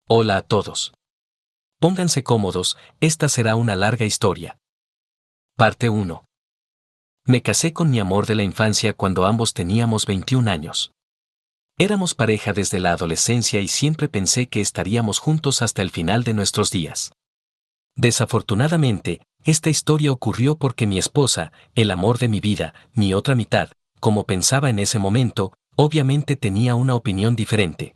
Hola a todos. Pónganse cómodos, esta será una larga historia. Parte 1. Me casé con mi amor de la infancia cuando ambos teníamos 21 años. Éramos pareja desde la adolescencia y siempre pensé que estaríamos juntos hasta el final de nuestros días. Desafortunadamente, esta historia ocurrió porque mi esposa, el amor de mi vida, mi otra mitad, como pensaba en ese momento, obviamente tenía una opinión diferente.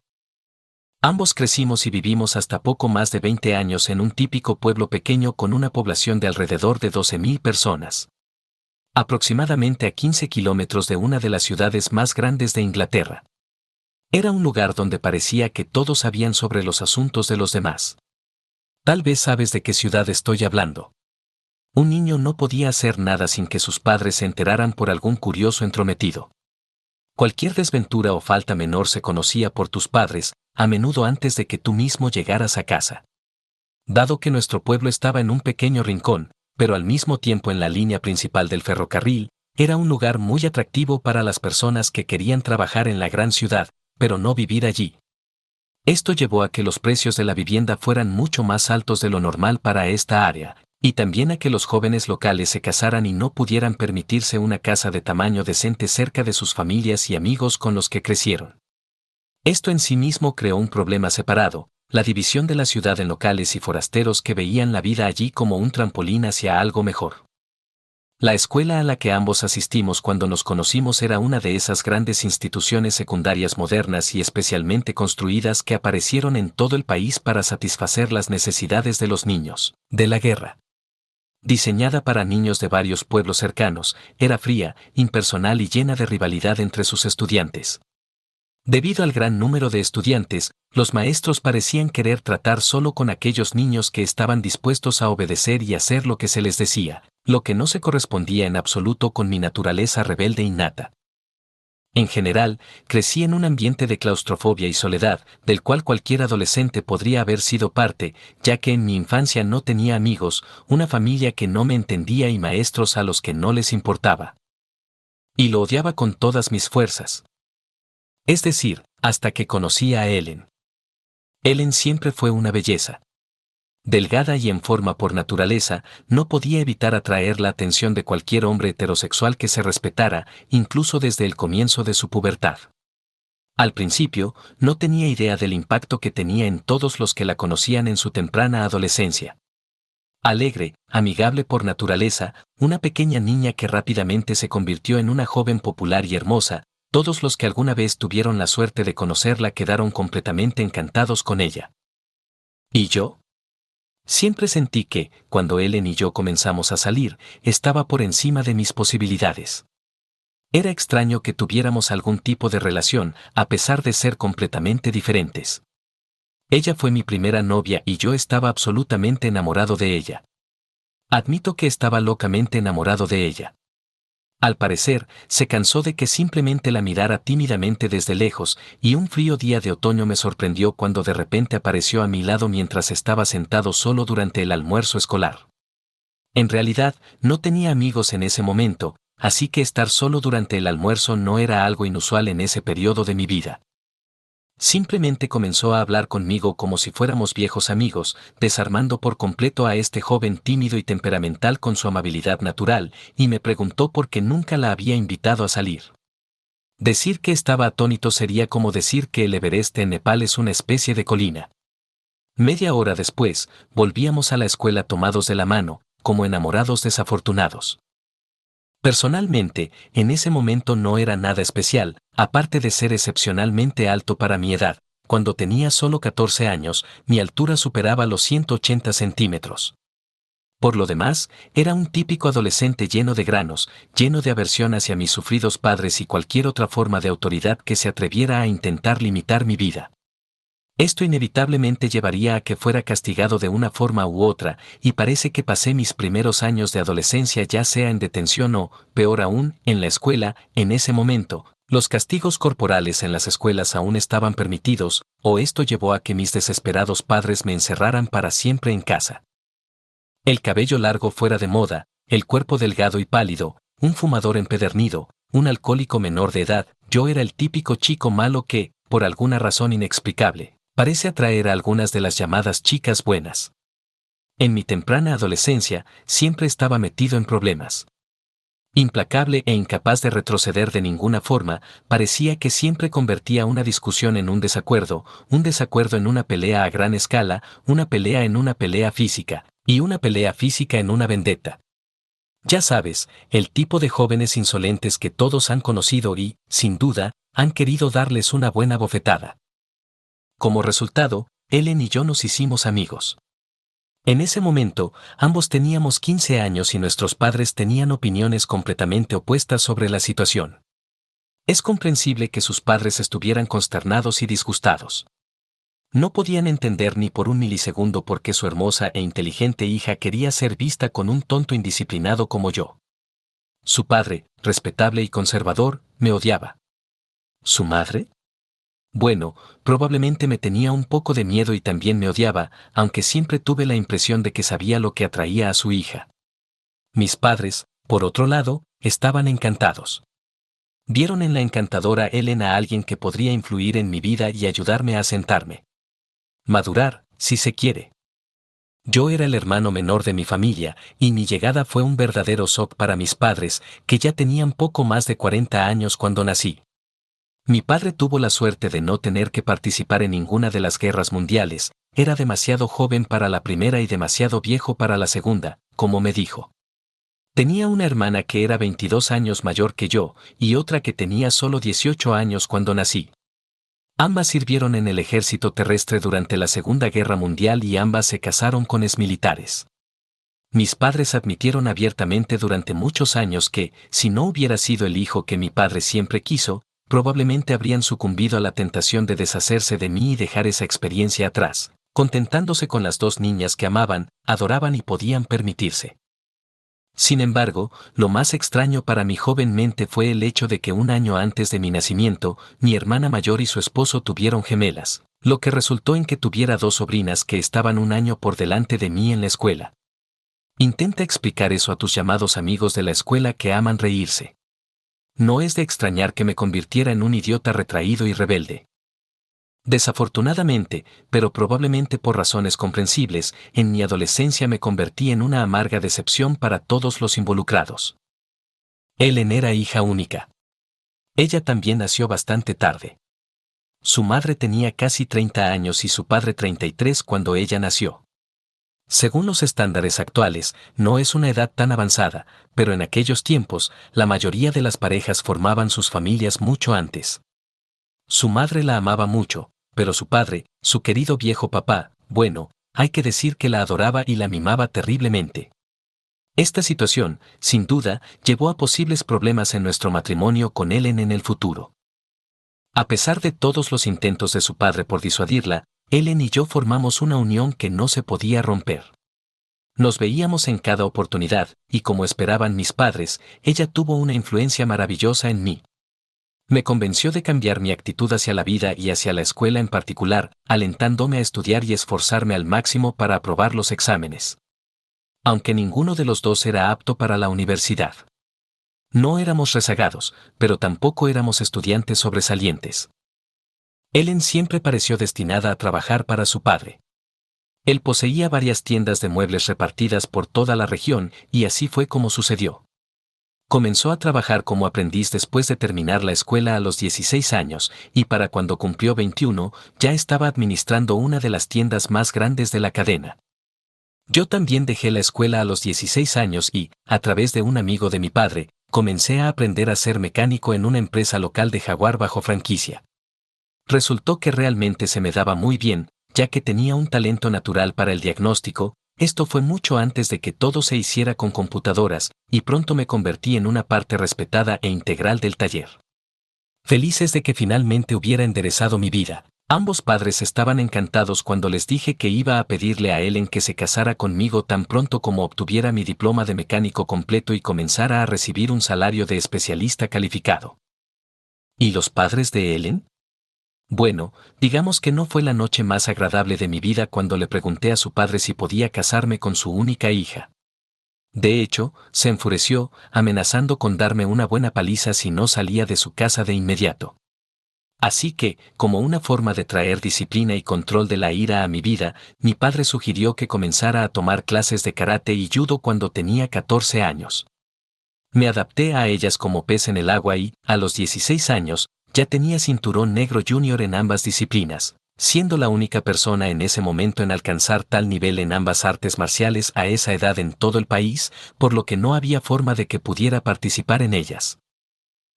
Ambos crecimos y vivimos hasta poco más de 20 años en un típico pueblo pequeño con una población de alrededor de 12,000 personas. Aproximadamente a 15 kilómetros de una de las ciudades más grandes de Inglaterra. Era un lugar donde parecía que todos sabían sobre los asuntos de los demás. Tal vez sabes de qué ciudad estoy hablando. Un niño no podía hacer nada sin que sus padres se enteraran por algún curioso entrometido. Cualquier desventura o falta menor se conocía por tus padres, a menudo antes de que tú mismo llegaras a casa. Dado que nuestro pueblo estaba en un pequeño rincón, pero al mismo tiempo en la línea principal del ferrocarril, era un lugar muy atractivo para las personas que querían trabajar en la gran ciudad, pero no vivir allí. Esto llevó a que los precios de la vivienda fueran mucho más altos de lo normal para esta área, y también a que los jóvenes locales se casaran y no pudieran permitirse una casa de tamaño decente cerca de sus familias y amigos con los que crecieron. Esto en sí mismo creó un problema separado, la división de la ciudad en locales y forasteros que veían la vida allí como un trampolín hacia algo mejor. La escuela a la que ambos asistimos cuando nos conocimos era una de esas grandes instituciones secundarias modernas y especialmente construidas que aparecieron en todo el país para satisfacer las necesidades de los niños de la guerra. Diseñada para niños de varios pueblos cercanos, era fría, impersonal y llena de rivalidad entre sus estudiantes. Debido al gran número de estudiantes, los maestros parecían querer tratar solo con aquellos niños que estaban dispuestos a obedecer y hacer lo que se les decía, lo que no se correspondía en absoluto con mi naturaleza rebelde innata. En general, crecí en un ambiente de claustrofobia y soledad, del cual cualquier adolescente podría haber sido parte, ya que en mi infancia no tenía amigos, una familia que no me entendía y maestros a los que no les importaba. Y lo odiaba con todas mis fuerzas. Es decir, hasta que conocí a Ellen. Ellen siempre fue una belleza. Delgada y en forma por naturaleza, no podía evitar atraer la atención de cualquier hombre heterosexual que se respetara, incluso desde el comienzo de su pubertad. Al principio, no tenía idea del impacto que tenía en todos los que la conocían en su temprana adolescencia. Alegre, amigable por naturaleza, una pequeña niña que rápidamente se convirtió en una joven popular y hermosa, todos los que alguna vez tuvieron la suerte de conocerla quedaron completamente encantados con ella. ¿Y yo? Siempre sentí que, cuando Ellen y yo comenzamos a salir, estaba por encima de mis posibilidades. Era extraño que tuviéramos algún tipo de relación, a pesar de ser completamente diferentes. Ella fue mi primera novia y yo estaba absolutamente enamorado de ella. Admito que estaba locamente enamorado de ella. Al parecer, se cansó de que simplemente la mirara tímidamente desde lejos, y un frío día de otoño me sorprendió cuando de repente apareció a mi lado mientras estaba sentado solo durante el almuerzo escolar. En realidad, no tenía amigos en ese momento, así que estar solo durante el almuerzo no era algo inusual en ese periodo de mi vida. Simplemente comenzó a hablar conmigo como si fuéramos viejos amigos, desarmando por completo a este joven tímido y temperamental con su amabilidad natural, y me preguntó por qué nunca la había invitado a salir. Decir que estaba atónito sería como decir que el Everest en Nepal es una especie de colina. Media hora después, volvíamos a la escuela tomados de la mano, como enamorados desafortunados. Personalmente, en ese momento no era nada especial, aparte de ser excepcionalmente alto para mi edad. Cuando tenía solo 14 años, mi altura superaba los 180 centímetros. Por lo demás, era un típico adolescente lleno de granos, lleno de aversión hacia mis sufridos padres y cualquier otra forma de autoridad que se atreviera a intentar limitar mi vida. Esto inevitablemente llevaría a que fuera castigado de una forma u otra, y parece que pasé mis primeros años de adolescencia ya sea en detención o, peor aún, en la escuela. En ese momento, los castigos corporales en las escuelas aún estaban permitidos, o esto llevó a que mis desesperados padres me encerraran para siempre en casa. El cabello largo fuera de moda, el cuerpo delgado y pálido, un fumador empedernido, un alcohólico menor de edad, yo era el típico chico malo que, por alguna razón inexplicable, Parece atraer a algunas de las llamadas chicas buenas. En mi temprana adolescencia, siempre estaba metido en problemas. Implacable e incapaz de retroceder de ninguna forma, parecía que siempre convertía una discusión en un desacuerdo en una pelea a gran escala, una pelea en una pelea física, y una pelea física en una vendetta. Ya sabes, el tipo de jóvenes insolentes que todos han conocido y, sin duda, han querido darles una buena bofetada. Como resultado, Ellen y yo nos hicimos amigos. En ese momento, ambos teníamos 15 años y nuestros padres tenían opiniones completamente opuestas sobre la situación. Es comprensible que sus padres estuvieran consternados y disgustados. No podían entender ni por un milisegundo por qué su hermosa e inteligente hija quería ser vista con un tonto indisciplinado como yo. Su padre, respetable y conservador, me odiaba. ¿Su madre? Bueno, probablemente me tenía un poco de miedo y también me odiaba, aunque siempre tuve la impresión de que sabía lo que atraía a su hija. Mis padres, por otro lado, estaban encantados. Vieron en la encantadora Ellen a alguien que podría influir en mi vida y ayudarme a asentarme. Madurar, si se quiere. Yo era el hermano menor de mi familia, y mi llegada fue un verdadero shock para mis padres, que ya tenían poco más de 40 años cuando nací. Mi padre tuvo la suerte de no tener que participar en ninguna de las guerras mundiales, era demasiado joven para la primera y demasiado viejo para la segunda, como me dijo. Tenía una hermana que era 22 años mayor que yo, y otra que tenía solo 18 años cuando nací. Ambas sirvieron en el ejército terrestre durante la Segunda Guerra Mundial y ambas se casaron con exmilitares. Mis padres admitieron abiertamente durante muchos años que, si no hubiera sido el hijo que mi padre siempre quiso, probablemente habrían sucumbido a la tentación de deshacerse de mí y dejar esa experiencia atrás, contentándose con las dos niñas que amaban, adoraban y podían permitirse. Sin embargo, lo más extraño para mi joven mente fue el hecho de que un año antes de mi nacimiento, mi hermana mayor y su esposo tuvieron gemelas, lo que resultó en que tuviera dos sobrinas que estaban un año por delante de mí en la escuela. Intenta explicar eso a tus llamados amigos de la escuela que aman reírse. No es de extrañar que me convirtiera en un idiota retraído y rebelde. Desafortunadamente, pero probablemente por razones comprensibles, en mi adolescencia me convertí en una amarga decepción para todos los involucrados. Ellen era hija única. Ella también nació bastante tarde. Su madre tenía casi 30 años y su padre 33 cuando ella nació. Según los estándares actuales, no es una edad tan avanzada, pero en aquellos tiempos, la mayoría de las parejas formaban sus familias mucho antes. Su madre la amaba mucho, pero su padre, su querido viejo papá, bueno, hay que decir que la adoraba y la mimaba terriblemente. Esta situación, sin duda, llevó a posibles problemas en nuestro matrimonio con Ellen en el futuro. A pesar de todos los intentos de su padre por disuadirla, Ellen y yo formamos una unión que no se podía romper. Nos veíamos en cada oportunidad, y como esperaban mis padres, ella tuvo una influencia maravillosa en mí. Me convenció de cambiar mi actitud hacia la vida y hacia la escuela en particular, alentándome a estudiar y esforzarme al máximo para aprobar los exámenes. Aunque ninguno de los dos era apto para la universidad. No éramos rezagados, pero tampoco éramos estudiantes sobresalientes. Ellen siempre pareció destinada a trabajar para su padre. Él poseía varias tiendas de muebles repartidas por toda la región, y así fue como sucedió. Comenzó a trabajar como aprendiz después de terminar la escuela a los 16 años, y para cuando cumplió 21, ya estaba administrando una de las tiendas más grandes de la cadena. Yo también dejé la escuela a los 16 años y, a través de un amigo de mi padre, comencé a aprender a ser mecánico en una empresa local de Jaguar bajo franquicia. Resultó que realmente se me daba muy bien, ya que tenía un talento natural para el diagnóstico. Esto fue mucho antes de que todo se hiciera con computadoras, y pronto me convertí en una parte respetada e integral del taller. Felices de que finalmente hubiera enderezado mi vida. Ambos padres estaban encantados cuando les dije que iba a pedirle a Ellen que se casara conmigo tan pronto como obtuviera mi diploma de mecánico completo y comenzara a recibir un salario de especialista calificado. ¿Y los padres de Ellen? Bueno, digamos que no fue la noche más agradable de mi vida cuando le pregunté a su padre si podía casarme con su única hija. De hecho, se enfureció, amenazando con darme una buena paliza si no salía de su casa de inmediato. Así que, como una forma de traer disciplina y control de la ira a mi vida, mi padre sugirió que comenzara a tomar clases de karate y judo cuando tenía 14 años. Me adapté a ellas como pez en el agua y, a los 16 años, ya tenía cinturón negro junior en ambas disciplinas, siendo la única persona en ese momento en alcanzar tal nivel en ambas artes marciales a esa edad en todo el país, por lo que no había forma de que pudiera participar en ellas.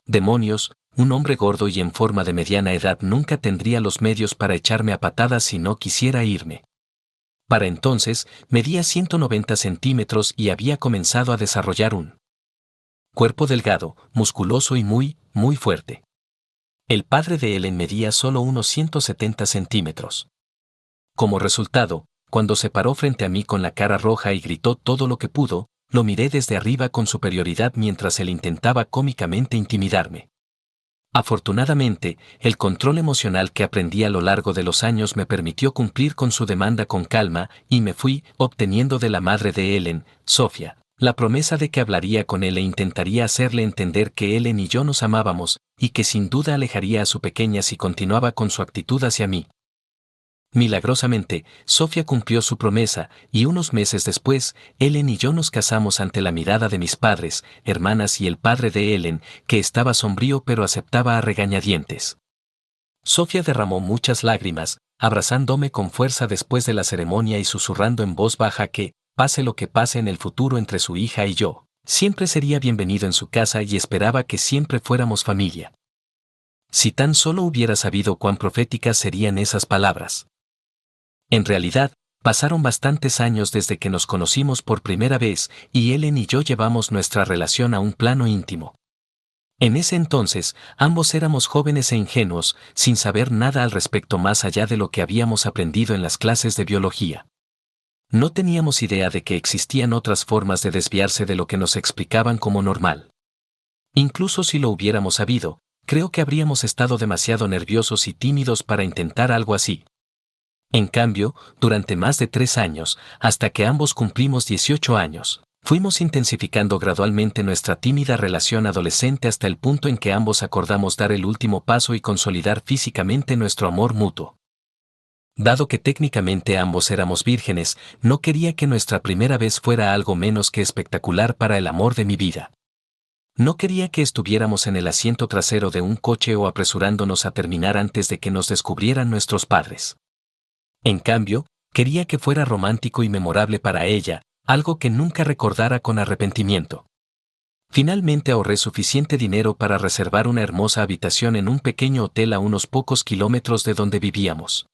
Demonios, un hombre gordo y en forma de mediana edad nunca tendría los medios para echarme a patadas si no quisiera irme. Para entonces, medía 190 centímetros y había comenzado a desarrollar un cuerpo delgado, musculoso y muy fuerte. El padre de Ellen medía solo unos 170 centímetros. Como resultado, cuando se paró frente a mí con la cara roja y gritó todo lo que pudo, lo miré desde arriba con superioridad mientras él intentaba cómicamente intimidarme. Afortunadamente, el control emocional que aprendí a lo largo de los años me permitió cumplir con su demanda con calma y me fui, obteniendo de la madre de Ellen, Sofía, la promesa de que hablaría con él e intentaría hacerle entender que Ellen y yo nos amábamos, y que sin duda alejaría a su pequeña si continuaba con su actitud hacia mí. Milagrosamente, Sofía cumplió su promesa, y unos meses después, Ellen y yo nos casamos ante la mirada de mis padres, hermanas y el padre de Ellen, que estaba sombrío pero aceptaba a regañadientes. Sofía derramó muchas lágrimas, abrazándome con fuerza después de la ceremonia y susurrando en voz baja que, pase lo que pase en el futuro entre su hija y yo, siempre sería bienvenido en su casa y esperaba que siempre fuéramos familia. Si tan solo hubiera sabido cuán proféticas serían esas palabras. En realidad, pasaron bastantes años desde que nos conocimos por primera vez, y Ellen y yo llevamos nuestra relación a un plano íntimo. En ese entonces, ambos éramos jóvenes e ingenuos, sin saber nada al respecto más allá de lo que habíamos aprendido en las clases de biología. No teníamos idea de que existían otras formas de desviarse de lo que nos explicaban como normal. Incluso si lo hubiéramos sabido, creo que habríamos estado demasiado nerviosos y tímidos para intentar algo así. En cambio, durante más de 3 años, hasta que ambos cumplimos 18 años, fuimos intensificando gradualmente nuestra tímida relación adolescente hasta el punto en que ambos acordamos dar el último paso y consolidar físicamente nuestro amor mutuo. Dado que técnicamente ambos éramos vírgenes, no quería que nuestra primera vez fuera algo menos que espectacular para el amor de mi vida. No quería que estuviéramos en el asiento trasero de un coche o apresurándonos a terminar antes de que nos descubrieran nuestros padres. En cambio, quería que fuera romántico y memorable para ella, algo que nunca recordara con arrepentimiento. Finalmente ahorré suficiente dinero para reservar una hermosa habitación en un pequeño hotel a unos pocos kilómetros de donde vivíamos.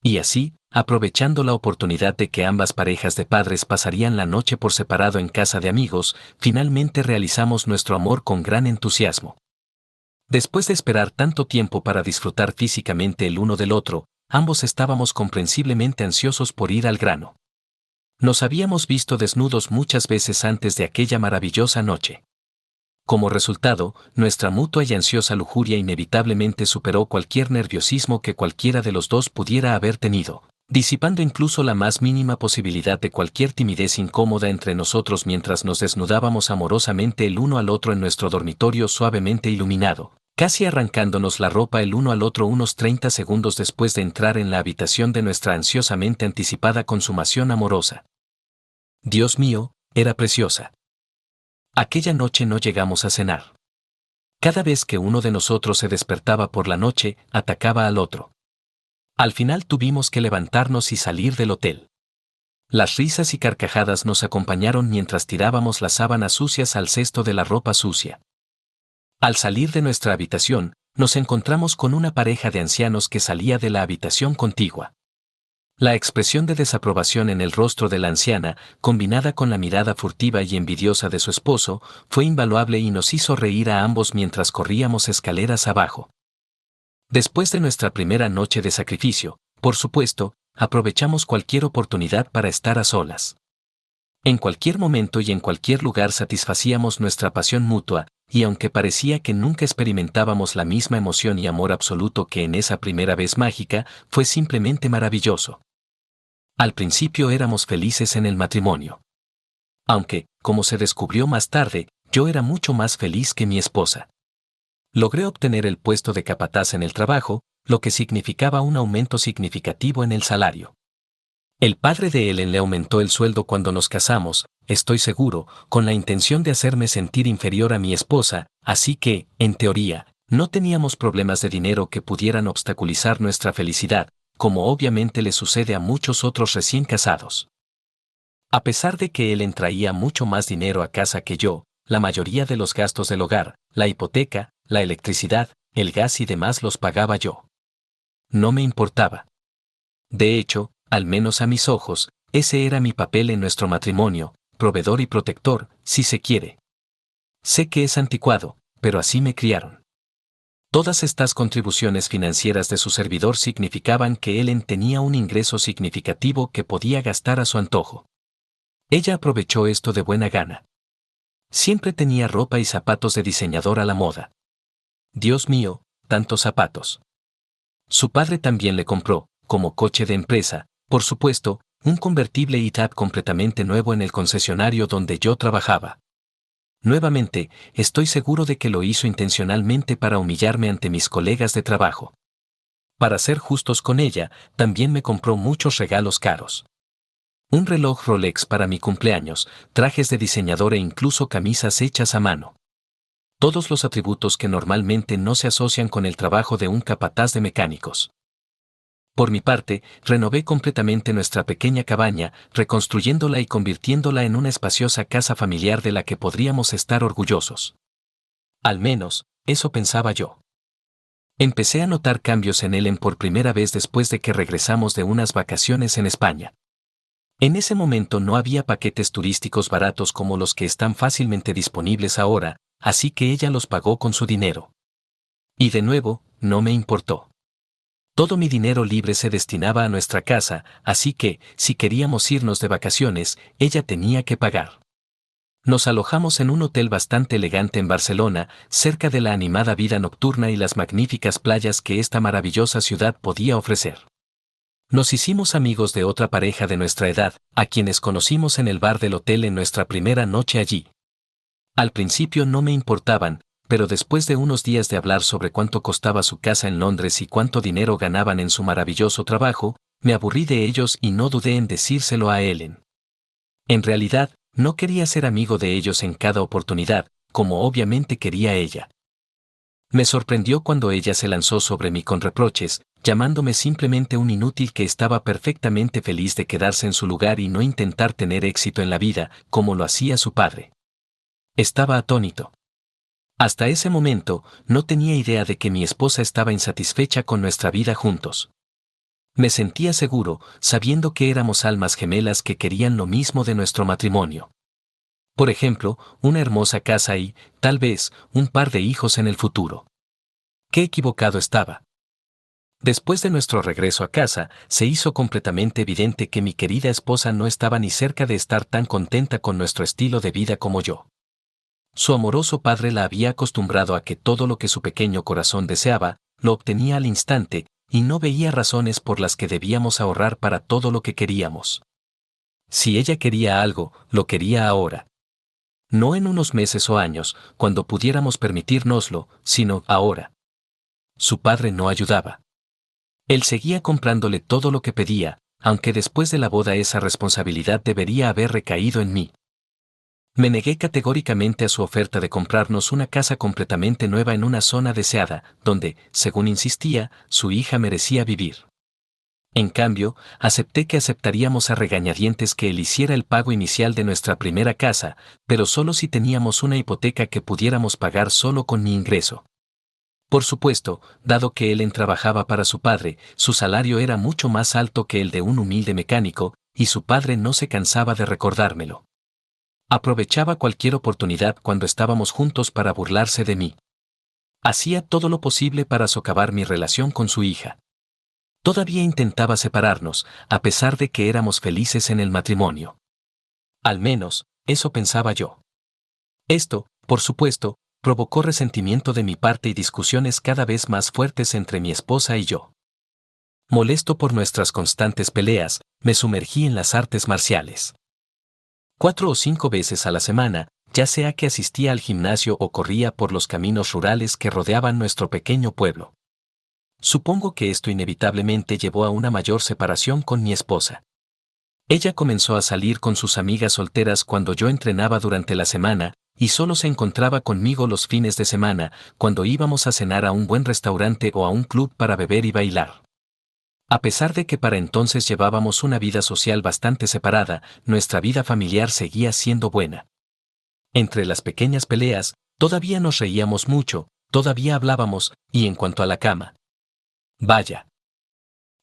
Y así, aprovechando la oportunidad de que ambas parejas de padres pasarían la noche por separado en casa de amigos, finalmente realizamos nuestro amor con gran entusiasmo. Después de esperar tanto tiempo para disfrutar físicamente el uno del otro, ambos estábamos comprensiblemente ansiosos por ir al grano. Nos habíamos visto desnudos muchas veces antes de aquella maravillosa noche. Como resultado, nuestra mutua y ansiosa lujuria inevitablemente superó cualquier nerviosismo que cualquiera de los dos pudiera haber tenido, disipando incluso la más mínima posibilidad de cualquier timidez incómoda entre nosotros mientras nos desnudábamos amorosamente el uno al otro en nuestro dormitorio suavemente iluminado, casi arrancándonos la ropa el uno al otro unos 30 segundos después de entrar en la habitación de nuestra ansiosamente anticipada consumación amorosa. Dios mío, era preciosa. Aquella noche no llegamos a cenar. Cada vez que uno de nosotros se despertaba por la noche, atacaba al otro. Al final tuvimos que levantarnos y salir del hotel. Las risas y carcajadas nos acompañaron mientras tirábamos las sábanas sucias al cesto de la ropa sucia. Al salir de nuestra habitación, nos encontramos con una pareja de ancianos que salía de la habitación contigua. La expresión de desaprobación en el rostro de la anciana, combinada con la mirada furtiva y envidiosa de su esposo, fue invaluable y nos hizo reír a ambos mientras corríamos escaleras abajo. Después de nuestra primera noche de sacrificio, por supuesto, aprovechamos cualquier oportunidad para estar a solas. En cualquier momento y en cualquier lugar satisfacíamos nuestra pasión mutua, y aunque parecía que nunca experimentábamos la misma emoción y amor absoluto que en esa primera vez mágica, fue simplemente maravilloso. Al principio éramos felices en el matrimonio. Aunque, como se descubrió más tarde, yo era mucho más feliz que mi esposa. Logré obtener el puesto de capataz en el trabajo, lo que significaba un aumento significativo en el salario. El padre de Ellen le aumentó el sueldo cuando nos casamos, estoy seguro, con la intención de hacerme sentir inferior a mi esposa, así que, en teoría, no teníamos problemas de dinero que pudieran obstaculizar nuestra felicidad, como obviamente le sucede a muchos otros recién casados. A pesar de que Ellen traía mucho más dinero a casa que yo, la mayoría de los gastos del hogar, la hipoteca, la electricidad, el gas y demás los pagaba yo. No me importaba. De hecho, al menos a mis ojos, ese era mi papel en nuestro matrimonio, proveedor y protector, si se quiere. Sé que es anticuado, pero así me criaron. Todas estas contribuciones financieras de su servidor significaban que Ellen tenía un ingreso significativo que podía gastar a su antojo. Ella aprovechó esto de buena gana. Siempre tenía ropa y zapatos de diseñador a la moda. Dios mío, tantos zapatos. Su padre también le compró, como coche de empresa, por supuesto, un convertible ITAB completamente nuevo en el concesionario donde yo trabajaba. Nuevamente, estoy seguro de que lo hizo intencionalmente para humillarme ante mis colegas de trabajo. Para ser justos con ella, también me compró muchos regalos caros. Un reloj Rolex para mi cumpleaños, trajes de diseñador e incluso camisas hechas a mano. Todos los atributos que normalmente no se asocian con el trabajo de un capataz de mecánicos. Por mi parte, renové completamente nuestra pequeña cabaña, reconstruyéndola y convirtiéndola en una espaciosa casa familiar de la que podríamos estar orgullosos. Al menos, eso pensaba yo. Empecé a notar cambios en Ellen por primera vez después de que regresamos de unas vacaciones en España. En ese momento no había paquetes turísticos baratos como los que están fácilmente disponibles ahora, así que ella los pagó con su dinero. Y de nuevo, no me importó. Todo mi dinero libre se destinaba a nuestra casa, así que, si queríamos irnos de vacaciones, ella tenía que pagar. Nos alojamos en un hotel bastante elegante en Barcelona, cerca de la animada vida nocturna y las magníficas playas que esta maravillosa ciudad podía ofrecer. Nos hicimos amigos de otra pareja de nuestra edad, a quienes conocimos en el bar del hotel en nuestra primera noche allí. Al principio no me importaban, pero después de unos días de hablar sobre cuánto costaba su casa en Londres y cuánto dinero ganaban en su maravilloso trabajo, me aburrí de ellos y no dudé en decírselo a Ellen. En realidad, no quería ser amigo de ellos en cada oportunidad, como obviamente quería ella. Me sorprendió cuando ella se lanzó sobre mí con reproches, llamándome simplemente un inútil que estaba perfectamente feliz de quedarse en su lugar y no intentar tener éxito en la vida, como lo hacía su padre. Estaba atónito. Hasta ese momento, no tenía idea de que mi esposa estaba insatisfecha con nuestra vida juntos. Me sentía seguro, sabiendo que éramos almas gemelas que querían lo mismo de nuestro matrimonio. Por ejemplo, una hermosa casa y, tal vez, un par de hijos en el futuro. Qué equivocado estaba. Después de nuestro regreso a casa, se hizo completamente evidente que mi querida esposa no estaba ni cerca de estar tan contenta con nuestro estilo de vida como yo. Su amoroso padre la había acostumbrado a que todo lo que su pequeño corazón deseaba, lo obtenía al instante, y no veía razones por las que debíamos ahorrar para todo lo que queríamos. Si ella quería algo, lo quería ahora. No en unos meses o años, cuando pudiéramos permitírnoslo, sino ahora. Su padre no ayudaba. Él seguía comprándole todo lo que pedía, aunque después de la boda esa responsabilidad debería haber recaído en mí. Me negué categóricamente a su oferta de comprarnos una casa completamente nueva en una zona deseada, donde, según insistía, su hija merecía vivir. En cambio, acepté que aceptaríamos a regañadientes que él hiciera el pago inicial de nuestra primera casa, pero solo si teníamos una hipoteca que pudiéramos pagar solo con mi ingreso. Por supuesto, dado que Ellen trabajaba para su padre, su salario era mucho más alto que el de un humilde mecánico, y su padre no se cansaba de recordármelo. Aprovechaba cualquier oportunidad cuando estábamos juntos para burlarse de mí. Hacía todo lo posible para socavar mi relación con su hija. Todavía intentaba separarnos, a pesar de que éramos felices en el matrimonio. Al menos, eso pensaba yo. Esto, por supuesto, provocó resentimiento de mi parte y discusiones cada vez más fuertes entre mi esposa y yo. Molesto por nuestras constantes peleas, me sumergí en las artes marciales. 4 o 5 veces a la semana, ya sea que asistía al gimnasio o corría por los caminos rurales que rodeaban nuestro pequeño pueblo. Supongo que esto inevitablemente llevó a una mayor separación con mi esposa. Ella comenzó a salir con sus amigas solteras cuando yo entrenaba durante la semana, y solo se encontraba conmigo los fines de semana, cuando íbamos a cenar a un buen restaurante o a un club para beber y bailar. A pesar de que para entonces llevábamos una vida social bastante separada, nuestra vida familiar seguía siendo buena. Entre las pequeñas peleas, todavía nos reíamos mucho, todavía hablábamos, y en cuanto a la cama. Vaya.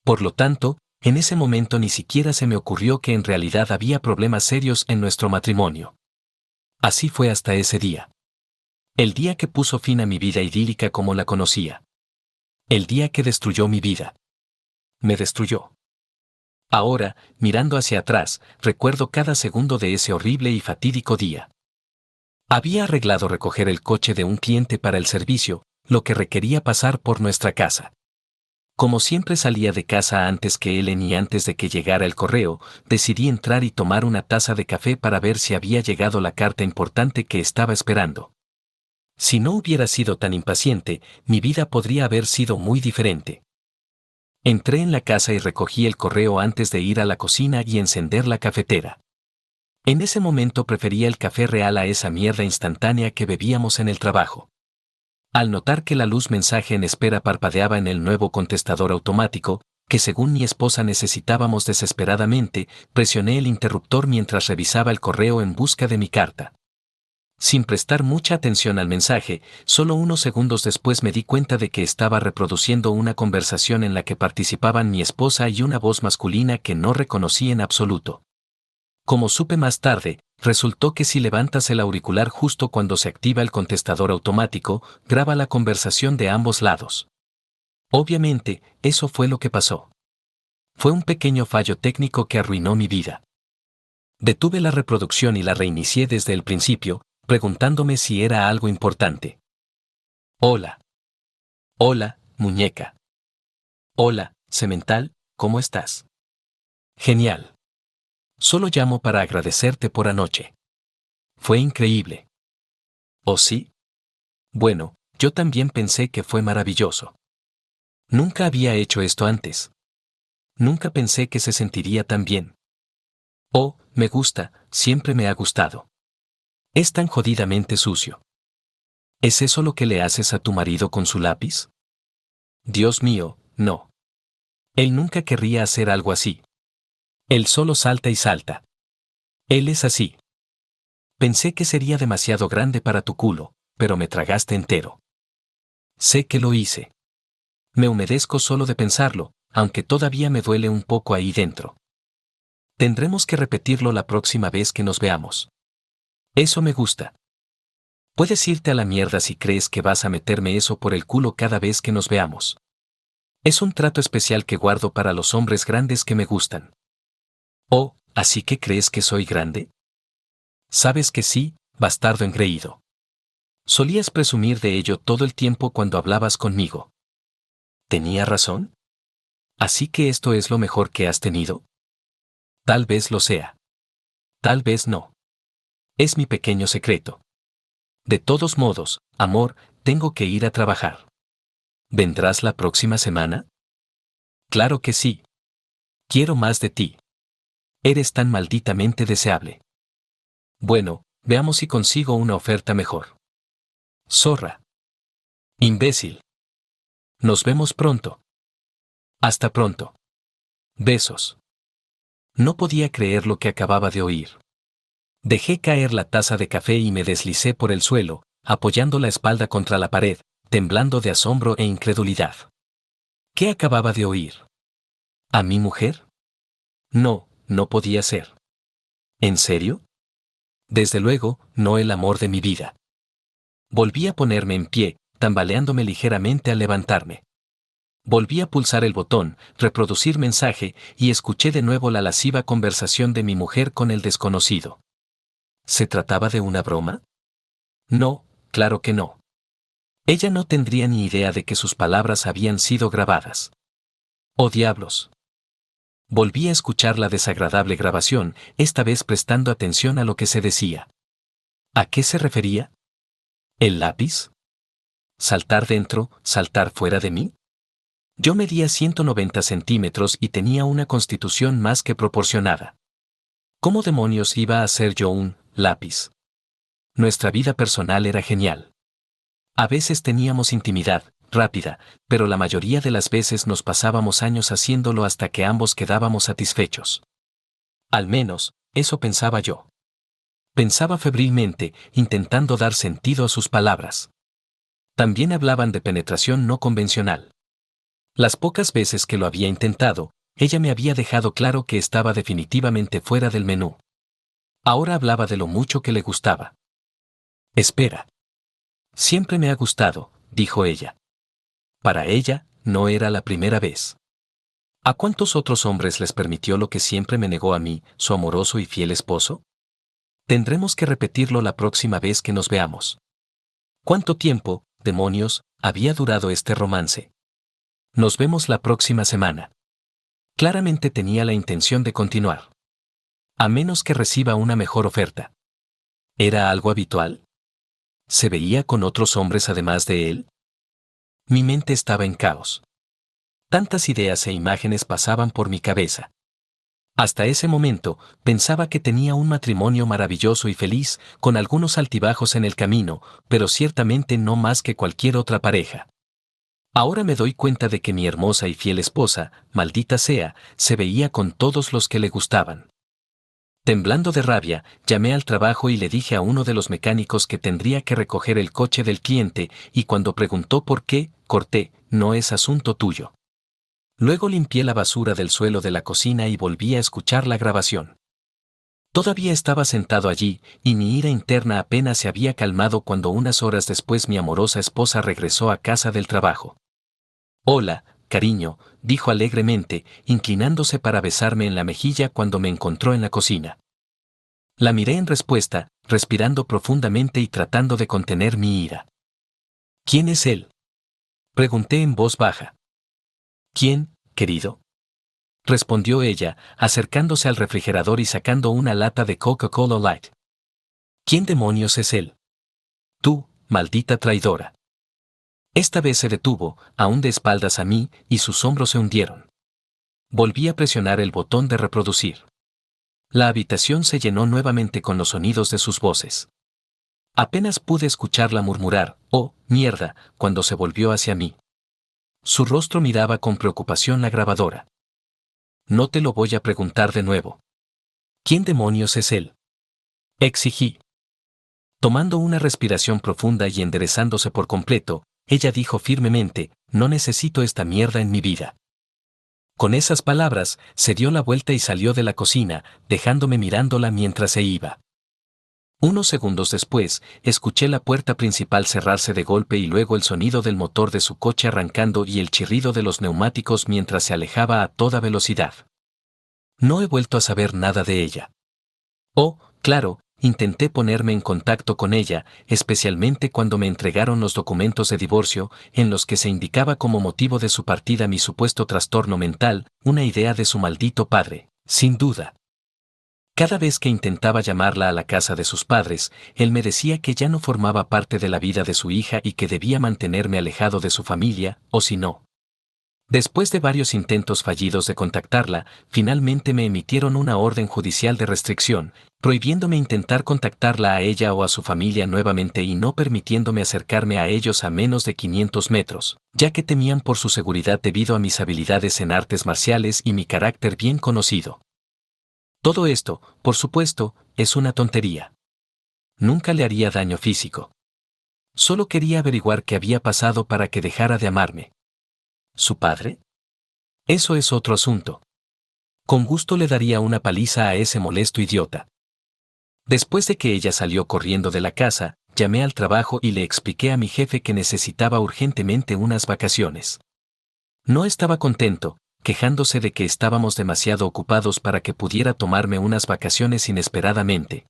Por lo tanto, en ese momento ni siquiera se me ocurrió que en realidad había problemas serios en nuestro matrimonio. Así fue hasta ese día. El día que puso fin a mi vida idílica como la conocía. El día que destruyó mi vida. Me destruyó. Ahora, mirando hacia atrás, recuerdo cada segundo de ese horrible y fatídico día. Había arreglado recoger el coche de un cliente para el servicio, lo que requería pasar por nuestra casa. Como siempre salía de casa antes que él y antes de que llegara el correo, decidí entrar y tomar una taza de café para ver si había llegado la carta importante que estaba esperando. Si no hubiera sido tan impaciente, mi vida podría haber sido muy diferente. Entré en la casa y recogí el correo antes de ir a la cocina y encender la cafetera. En ese momento prefería el café real a esa mierda instantánea que bebíamos en el trabajo. Al notar que la luz mensaje en espera parpadeaba en el nuevo contestador automático, que según mi esposa necesitábamos desesperadamente, presioné el interruptor mientras revisaba el correo en busca de mi carta. Sin prestar mucha atención al mensaje, solo unos segundos después me di cuenta de que estaba reproduciendo una conversación en la que participaban mi esposa y una voz masculina que no reconocí en absoluto. Como supe más tarde, resultó que si levantas el auricular justo cuando se activa el contestador automático, graba la conversación de ambos lados. Obviamente, eso fue lo que pasó. Fue un pequeño fallo técnico que arruinó mi vida. Detuve la reproducción y la reinicié desde el principio, preguntándome si era algo importante. Hola. Hola, muñeca. Hola, semental, ¿cómo estás? Genial. Solo llamo para agradecerte por anoche. Fue increíble. ¿Oh sí? Bueno, yo también pensé que fue maravilloso. Nunca había hecho esto antes. Nunca pensé que se sentiría tan bien. Oh, me gusta, siempre me ha gustado. Es tan jodidamente sucio. ¿Es eso lo que le haces a tu marido con su lápiz? Dios mío, no. Él nunca querría hacer algo así. Él solo salta y salta. Él es así. Pensé que sería demasiado grande para tu culo, pero me tragaste entero. Sé que lo hice. Me humedezco solo de pensarlo, aunque todavía me duele un poco ahí dentro. Tendremos que repetirlo la próxima vez que nos veamos. Eso me gusta. Puedes irte a la mierda si crees que vas a meterme eso por el culo cada vez que nos veamos. Es un trato especial que guardo para los hombres grandes que me gustan. Oh, ¿así que crees que soy grande? Sabes que sí, bastardo engreído. Solías presumir de ello todo el tiempo cuando hablabas conmigo. ¿Tenía razón? ¿Así que esto es lo mejor que has tenido? Tal vez lo sea. Tal vez no. Es mi pequeño secreto. De todos modos, amor, tengo que ir a trabajar. ¿Vendrás la próxima semana? Claro que sí. Quiero más de ti. Eres tan malditamente deseable. Bueno, veamos si consigo una oferta mejor. Zorra. Imbécil. Nos vemos pronto. Hasta pronto. Besos. No podía creer lo que acababa de oír. Dejé caer la taza de café y me deslicé por el suelo, apoyando la espalda contra la pared, temblando de asombro e incredulidad. ¿Qué acababa de oír? ¿A mi mujer? No, no podía ser. ¿En serio? Desde luego, no el amor de mi vida. Volví a ponerme en pie, tambaleándome ligeramente al levantarme. Volví a pulsar el botón, reproducir mensaje, y escuché de nuevo la lasciva conversación de mi mujer con el desconocido. ¿Se trataba de una broma? No, claro que no. Ella no tendría ni idea de que sus palabras habían sido grabadas. ¡Oh diablos! Volví a escuchar la desagradable grabación, esta vez prestando atención a lo que se decía. ¿A qué se refería? ¿El lápiz? ¿Saltar dentro, saltar fuera de mí? Yo medía 190 centímetros y tenía una constitución más que proporcionada. ¿Cómo demonios iba a ser yo un lápiz? Nuestra vida personal era genial. A veces teníamos intimidad, rápida, pero la mayoría de las veces nos pasábamos años haciéndolo hasta que ambos quedábamos satisfechos. Al menos, eso pensaba yo. Pensaba febrilmente, intentando dar sentido a sus palabras. También hablaban de penetración no convencional. Las pocas veces que lo había intentado, ella me había dejado claro que estaba definitivamente fuera del menú. Ahora hablaba de lo mucho que le gustaba. Espera. Siempre me ha gustado, dijo ella. Para ella, no era la primera vez. ¿A cuántos otros hombres les permitió lo que siempre me negó a mí, su amoroso y fiel esposo? Tendremos que repetirlo la próxima vez que nos veamos. ¿Cuánto tiempo, demonios, había durado este romance? Nos vemos la próxima semana. Claramente tenía la intención de continuar. A menos que reciba una mejor oferta. ¿Era algo habitual? ¿Se veía con otros hombres además de él? Mi mente estaba en caos. Tantas ideas e imágenes pasaban por mi cabeza. Hasta ese momento, pensaba que tenía un matrimonio maravilloso y feliz, con algunos altibajos en el camino, pero ciertamente no más que cualquier otra pareja. Ahora me doy cuenta de que mi hermosa y fiel esposa, maldita sea, se veía con todos los que le gustaban. Temblando de rabia, llamé al trabajo y le dije a uno de los mecánicos que tendría que recoger el coche del cliente, y cuando preguntó por qué, corté, no es asunto tuyo. Luego limpié la basura del suelo de la cocina y volví a escuchar la grabación. Todavía estaba sentado allí, y mi ira interna apenas se había calmado cuando unas horas después mi amorosa esposa regresó a casa del trabajo. Hola, cariño, dijo alegremente, inclinándose para besarme en la mejilla cuando me encontró en la cocina. La miré en respuesta, respirando profundamente y tratando de contener mi ira. ¿Quién es él? Pregunté en voz baja. ¿Quién, querido? Respondió ella, acercándose al refrigerador y sacando una lata de Coca-Cola Light. ¿Quién demonios es él? Tú, maldita traidora. Esta vez se detuvo, aún de espaldas a mí, y sus hombros se hundieron. Volví a presionar el botón de reproducir. La habitación se llenó nuevamente con los sonidos de sus voces. Apenas pude escucharla murmurar, «Oh, mierda», cuando se volvió hacia mí. Su rostro miraba con preocupación la grabadora. No te lo voy a preguntar de nuevo. ¿Quién demonios es él? Exigí. Tomando una respiración profunda y enderezándose por completo, ella dijo firmemente, no necesito esta mierda en mi vida. Con esas palabras, se dio la vuelta y salió de la cocina, dejándome mirándola mientras se iba. Unos segundos después, escuché la puerta principal cerrarse de golpe y luego el sonido del motor de su coche arrancando y el chirrido de los neumáticos mientras se alejaba a toda velocidad. No he vuelto a saber nada de ella. Oh, claro, intenté ponerme en contacto con ella, especialmente cuando me entregaron los documentos de divorcio, en los que se indicaba como motivo de su partida mi supuesto trastorno mental, una idea de su maldito padre, sin duda. Cada vez que intentaba llamarla a la casa de sus padres, él me decía que ya no formaba parte de la vida de su hija y que debía mantenerme alejado de su familia, o si no. Después de varios intentos fallidos de contactarla, finalmente me emitieron una orden judicial de restricción, prohibiéndome intentar contactarla a ella o a su familia nuevamente y no permitiéndome acercarme a ellos a menos de 500 metros, ya que temían por su seguridad debido a mis habilidades en artes marciales y mi carácter bien conocido. Todo esto, por supuesto, es una tontería. Nunca le haría daño físico. Solo quería averiguar qué había pasado para que dejara de amarme. ¿Su padre? Eso es otro asunto. Con gusto le daría una paliza a ese molesto idiota. Después de que ella salió corriendo de la casa, llamé al trabajo y le expliqué a mi jefe que necesitaba urgentemente unas vacaciones. No estaba contento, quejándose de que estábamos demasiado ocupados para que pudiera tomarme unas vacaciones inesperadamente.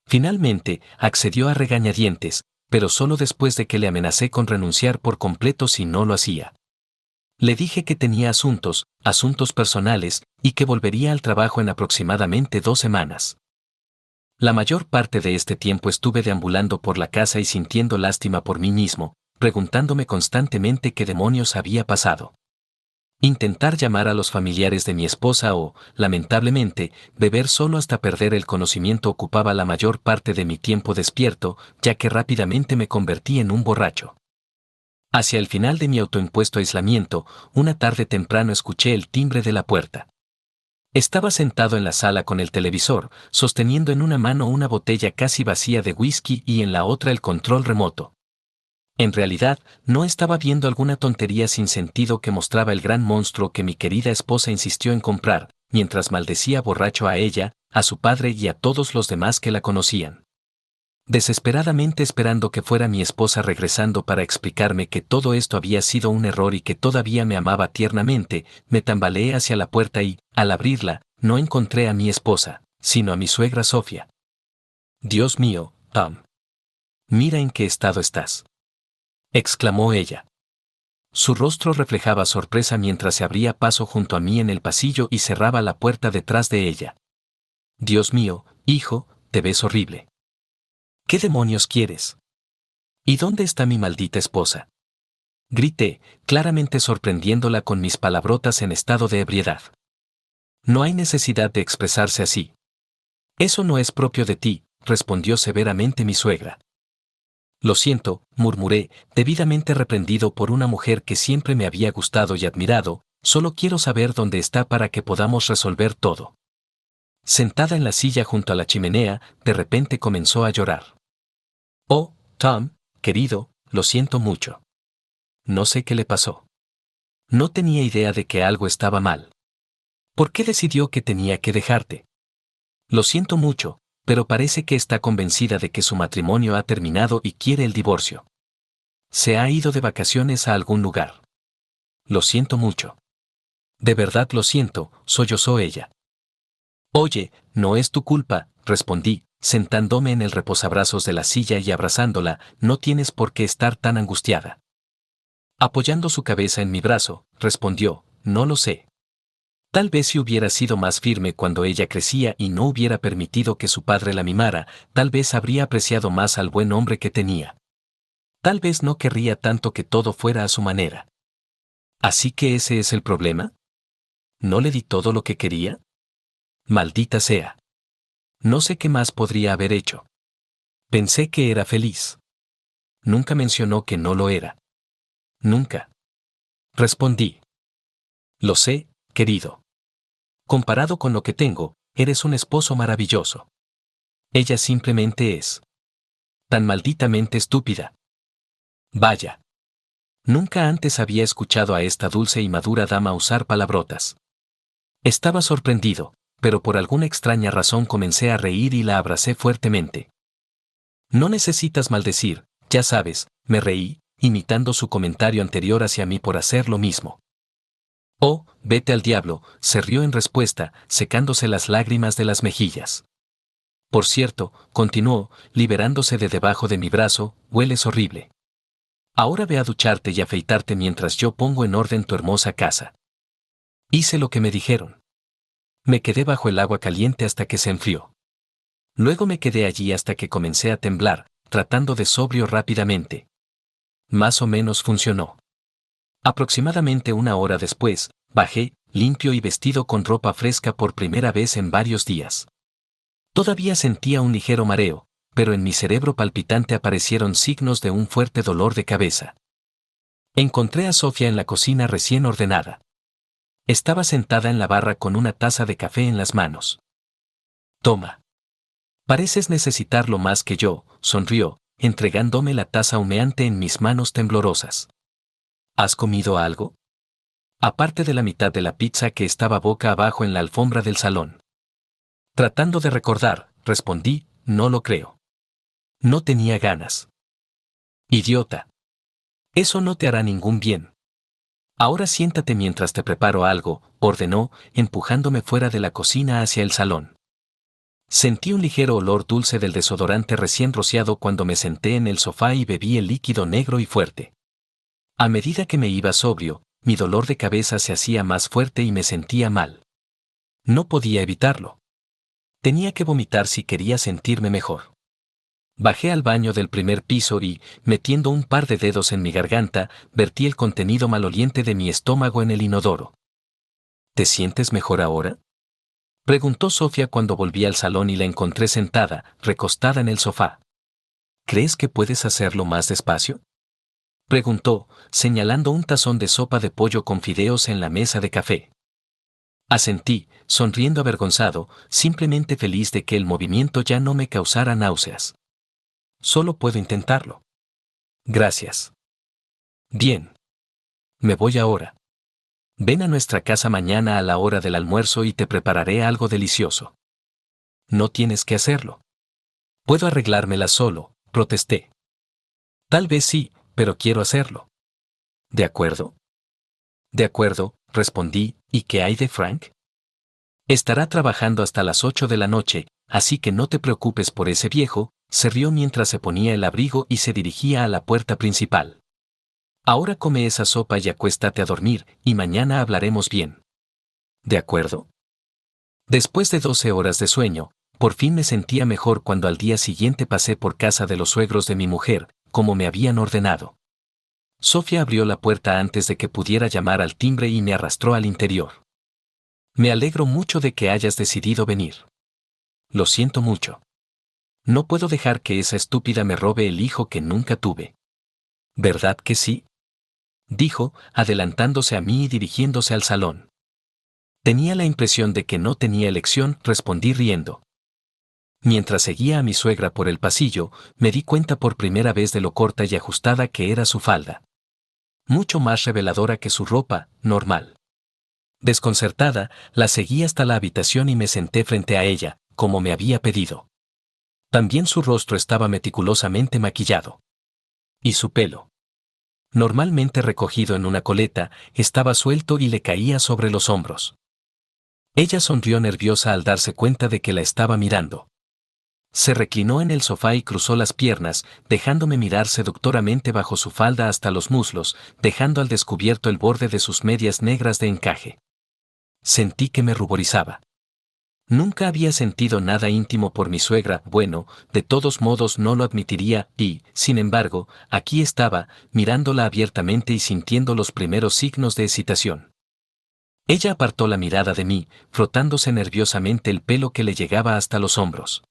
Finalmente, accedió a regañadientes, pero solo después de que le amenacé con renunciar por completo si no lo hacía. Le dije que tenía asuntos personales, y que volvería al trabajo en aproximadamente 2 semanas. La mayor parte de este tiempo estuve deambulando por la casa y sintiendo lástima por mí mismo, preguntándome constantemente qué demonios había pasado. Intentar llamar a los familiares de mi esposa o, lamentablemente, beber solo hasta perder el conocimiento ocupaba la mayor parte de mi tiempo despierto, ya que rápidamente me convertí en un borracho. Hacia el final de mi autoimpuesto aislamiento, una tarde temprano escuché el timbre de la puerta. Estaba sentado en la sala con el televisor, sosteniendo en una mano una botella casi vacía de whisky y en la otra el control remoto. En realidad, no estaba viendo alguna tontería sin sentido que mostraba el gran monstruo que mi querida esposa insistió en comprar, mientras maldecía borracho a ella, a su padre y a todos los demás que la conocían. Desesperadamente esperando que fuera mi esposa regresando para explicarme que todo esto había sido un error y que todavía me amaba tiernamente, me tambaleé hacia la puerta y, al abrirla, no encontré a mi esposa, sino a mi suegra Sofía. Dios mío, Tom. Mira en qué estado estás, exclamó ella. Su rostro reflejaba sorpresa mientras se abría paso junto a mí en el pasillo y cerraba la puerta detrás de ella. Dios mío, hijo, te ves horrible. ¿Qué demonios quieres? ¿Y dónde está mi maldita esposa? Grité, claramente sorprendiéndola con mis palabrotas en estado de ebriedad. No hay necesidad de expresarse así. Eso no es propio de ti, respondió severamente mi suegra. Lo siento, murmuré, debidamente reprendido por una mujer que siempre me había gustado y admirado, solo quiero saber dónde está para que podamos resolver todo. Sentada en la silla junto a la chimenea, de repente comenzó a llorar. Oh, Tom, querido, lo siento mucho. No sé qué le pasó. No tenía idea de que algo estaba mal. ¿Por qué decidió que tenía que dejarte? Lo siento mucho, pero parece que está convencida de que su matrimonio ha terminado y quiere el divorcio. Se ha ido de vacaciones a algún lugar. Lo siento mucho. De verdad lo siento, sollozó ella. Oye, no es tu culpa, respondí, sentándome en el reposabrazos de la silla y abrazándola, no tienes por qué estar tan angustiada. Apoyando su cabeza en mi brazo, respondió, no lo sé. Tal vez si hubiera sido más firme cuando ella crecía y no hubiera permitido que su padre la mimara, tal vez habría apreciado más al buen hombre que tenía. Tal vez no querría tanto que todo fuera a su manera. ¿Así que ese es el problema? ¿No le di todo lo que quería? Maldita sea. No sé qué más podría haber hecho. Pensé que era feliz. Nunca mencionó que no lo era. Nunca. Respondí. Lo sé, querido. Comparado con lo que tengo, eres un esposo maravilloso. Ella simplemente es tan malditamente estúpida. Vaya. Nunca antes había escuchado a esta dulce y madura dama usar palabrotas. Estaba sorprendido, pero por alguna extraña razón comencé a reír y la abracé fuertemente. No necesitas maldecir, ya sabes, me reí, imitando su comentario anterior hacia mí por hacer lo mismo. Oh, vete al diablo, se rió en respuesta, secándose las lágrimas de las mejillas. Por cierto, continuó, liberándose de debajo de mi brazo, hueles horrible. Ahora ve a ducharte y afeitarte mientras yo pongo en orden tu hermosa casa. Hice lo que me dijeron. Me quedé bajo el agua caliente hasta que se enfrió. Luego me quedé allí hasta que comencé a temblar, tratando de sobrio rápidamente. Más o menos funcionó. Aproximadamente una hora después, bajé, limpio y vestido con ropa fresca por primera vez en varios días. Todavía sentía un ligero mareo, pero en mi cerebro palpitante aparecieron signos de un fuerte dolor de cabeza. Encontré a Sofía en la cocina recién ordenada. Estaba sentada en la barra con una taza de café en las manos. Toma. Pareces necesitarlo más que yo, sonrió, entregándome la taza humeante en mis manos temblorosas. ¿Has comido algo? Aparte de la mitad de la pizza que estaba boca abajo en la alfombra del salón. Tratando de recordar, respondí, no lo creo. No tenía ganas. Idiota. Eso no te hará ningún bien. Ahora siéntate mientras te preparo algo, ordenó, empujándome fuera de la cocina hacia el salón. Sentí un ligero olor dulce del desodorante recién rociado cuando me senté en el sofá y bebí el líquido negro y fuerte. A medida que me iba sobrio, mi dolor de cabeza se hacía más fuerte y me sentía mal. No podía evitarlo. Tenía que vomitar si quería sentirme mejor. Bajé al baño del primer piso y, metiendo un par de dedos en mi garganta, vertí el contenido maloliente de mi estómago en el inodoro. ¿Te sientes mejor ahora?, preguntó Sofía cuando volví al salón y la encontré sentada, recostada en el sofá. ¿Crees que puedes hacerlo más despacio?, preguntó, señalando un tazón de sopa de pollo con fideos en la mesa de café. Asentí, sonriendo avergonzado, simplemente feliz de que el movimiento ya no me causara náuseas. Solo puedo intentarlo. Gracias. Bien. Me voy ahora. Ven a nuestra casa mañana a la hora del almuerzo y te prepararé algo delicioso. No tienes que hacerlo. Puedo arreglármela solo, protesté. Tal vez sí, pero quiero hacerlo. ¿De acuerdo? De acuerdo, respondí, ¿y qué hay de Frank? Estará trabajando hasta las 8 de la noche, así que no te preocupes por ese viejo, se rió mientras se ponía el abrigo y se dirigía a la puerta principal. Ahora come esa sopa y acuéstate a dormir, y mañana hablaremos bien. ¿De acuerdo? Después de 12 horas de sueño, por fin me sentía mejor cuando al día siguiente pasé por casa de los suegros de mi mujer, como me habían ordenado. Sofía abrió la puerta antes de que pudiera llamar al timbre y me arrastró al interior. Me alegro mucho de que hayas decidido venir. Lo siento mucho. No puedo dejar que esa estúpida me robe el hijo que nunca tuve. ¿Verdad que sí?, dijo, adelantándose a mí y dirigiéndose al salón. Tenía la impresión de que no tenía elección, respondí riendo. Mientras seguía a mi suegra por el pasillo, me di cuenta por primera vez de lo corta y ajustada que era su falda. Mucho más reveladora que su ropa, normal. Desconcertada, la seguí hasta la habitación y me senté frente a ella, como me había pedido. También su rostro estaba meticulosamente maquillado. Y su pelo, normalmente recogido en una coleta, estaba suelto y le caía sobre los hombros. Ella sonrió nerviosa al darse cuenta de que la estaba mirando. Se reclinó en el sofá y cruzó las piernas, dejándome mirar seductoramente bajo su falda hasta los muslos, dejando al descubierto el borde de sus medias negras de encaje. Sentí que me ruborizaba. Nunca había sentido nada íntimo por mi suegra, bueno, de todos modos no lo admitiría, y, sin embargo, aquí estaba, mirándola abiertamente y sintiendo los primeros signos de excitación. Ella apartó la mirada de mí, frotándose nerviosamente el pelo que le llegaba hasta los hombros.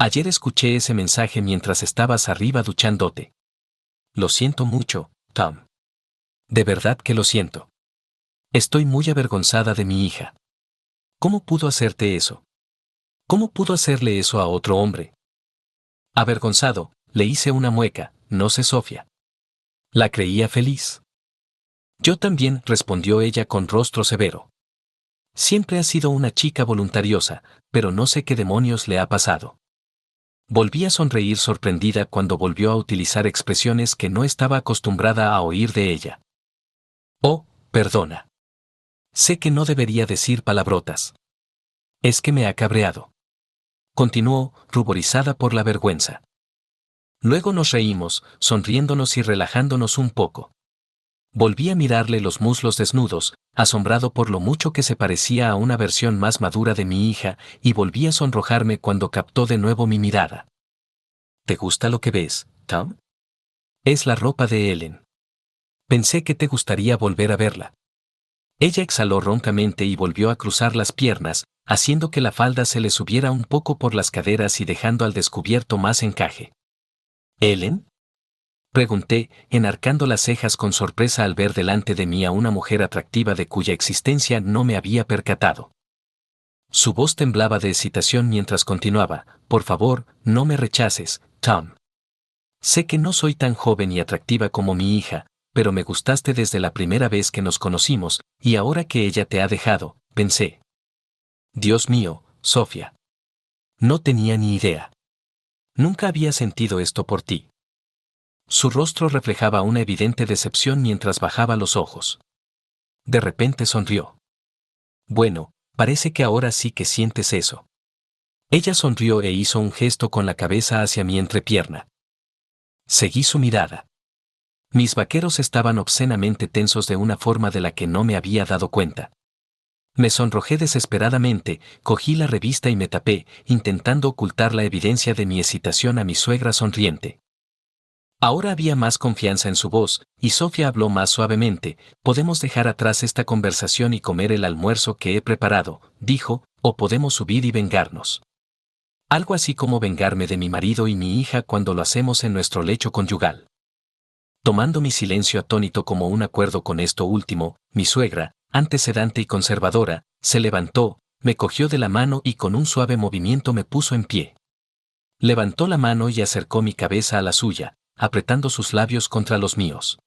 Ayer escuché ese mensaje mientras estabas arriba duchándote. Lo siento mucho, Tom. De verdad que lo siento. Estoy muy avergonzada de mi hija. ¿Cómo pudo hacerte eso? ¿Cómo pudo hacerle eso a otro hombre? Avergonzado, le hice una mueca, no sé, Sofía. La creía feliz. Yo también, respondió ella con rostro severo. Siempre ha sido una chica voluntariosa, pero no sé qué demonios le ha pasado. Volví a sonreír sorprendida cuando volvió a utilizar expresiones que no estaba acostumbrada a oír de ella. Oh, perdona. Sé que no debería decir palabrotas. Es que me ha cabreado. Continuó, ruborizada por la vergüenza. Luego nos reímos, sonriéndonos y relajándonos un poco. Volví a mirarle los muslos desnudos, asombrado por lo mucho que se parecía a una versión más madura de mi hija, y volví a sonrojarme cuando captó de nuevo mi mirada. ¿Te gusta lo que ves, Tom? Es la ropa de Ellen. Pensé que te gustaría volver a verla. Ella exhaló roncamente y volvió a cruzar las piernas, haciendo que la falda se le subiera un poco por las caderas y dejando al descubierto más encaje. ¿Ellen?, pregunté, enarcando las cejas con sorpresa al ver delante de mí a una mujer atractiva de cuya existencia no me había percatado. Su voz temblaba de excitación mientras continuaba, por favor, no me rechaces, Tom. Sé que no soy tan joven y atractiva como mi hija, pero me gustaste desde la primera vez que nos conocimos, y ahora que ella te ha dejado, pensé. Dios mío, Sofía. No tenía ni idea. Nunca había sentido esto por ti. Su rostro reflejaba una evidente decepción mientras bajaba los ojos. De repente sonrió. Bueno, parece que ahora sí que sientes eso. Ella sonrió e hizo un gesto con la cabeza hacia mi entrepierna. Seguí su mirada. Mis vaqueros estaban obscenamente tensos de una forma de la que no me había dado cuenta. Me sonrojé desesperadamente, cogí la revista y me tapé, intentando ocultar la evidencia de mi excitación a mi suegra sonriente. Ahora había más confianza en su voz, y Sofía habló más suavemente. Podemos dejar atrás esta conversación y comer el almuerzo que he preparado, dijo, o podemos subir y vengarnos. Algo así como vengarme de mi marido y mi hija cuando lo hacemos en nuestro lecho conyugal. Tomando mi silencio atónito como un acuerdo con esto último, mi suegra, antes sedante y conservadora, se levantó, me cogió de la mano y con un suave movimiento me puso en pie. Levantó la mano y acercó mi cabeza a la suya, apretando sus labios contra los míos.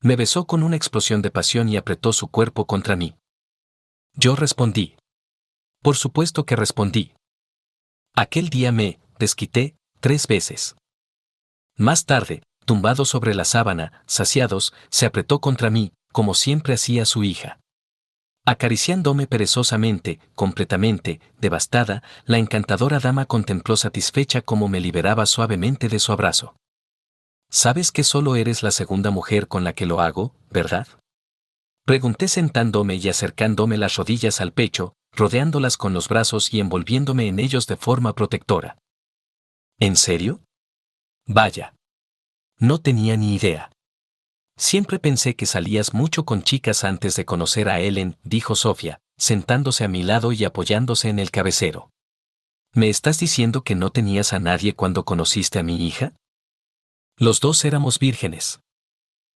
Me besó con una explosión de pasión y apretó su cuerpo contra mí. Yo respondí. Por supuesto que respondí. Aquel día me desquité 3 veces. Más tarde, tumbado sobre la sábana, saciados, se apretó contra mí, como siempre hacía su hija. Acariciándome perezosamente, completamente, devastada, la encantadora dama contempló satisfecha cómo me liberaba suavemente de su abrazo. ¿Sabes que solo eres la segunda mujer con la que lo hago, verdad? Pregunté sentándome y acercándome las rodillas al pecho, rodeándolas con los brazos y envolviéndome en ellos de forma protectora. ¿En serio? Vaya. No tenía ni idea. Siempre pensé que salías mucho con chicas antes de conocer a Ellen, dijo Sofía, sentándose a mi lado y apoyándose en el cabecero. ¿Me estás diciendo que no tenías a nadie cuando conociste a mi hija? Los dos éramos vírgenes.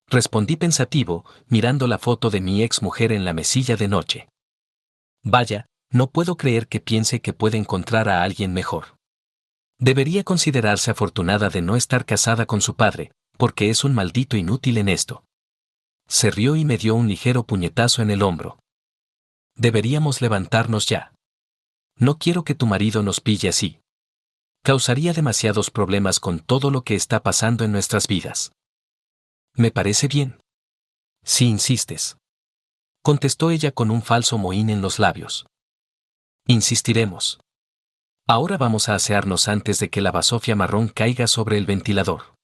Respondí pensativo, mirando la foto de mi ex mujer en la mesilla de noche. Vaya, no puedo creer que piense que puede encontrar a alguien mejor. Debería considerarse afortunada de no estar casada con su padre, porque es un maldito inútil en esto. Se rió y me dio un ligero puñetazo en el hombro. Deberíamos levantarnos ya. No quiero que tu marido nos pille así. Causaría demasiados problemas con todo lo que está pasando en nuestras vidas. Me parece bien. Si insistes. Contestó ella con un falso mohín en los labios. Insistiremos. Ahora vamos a asearnos antes de que la basofia marrón caiga sobre el ventilador.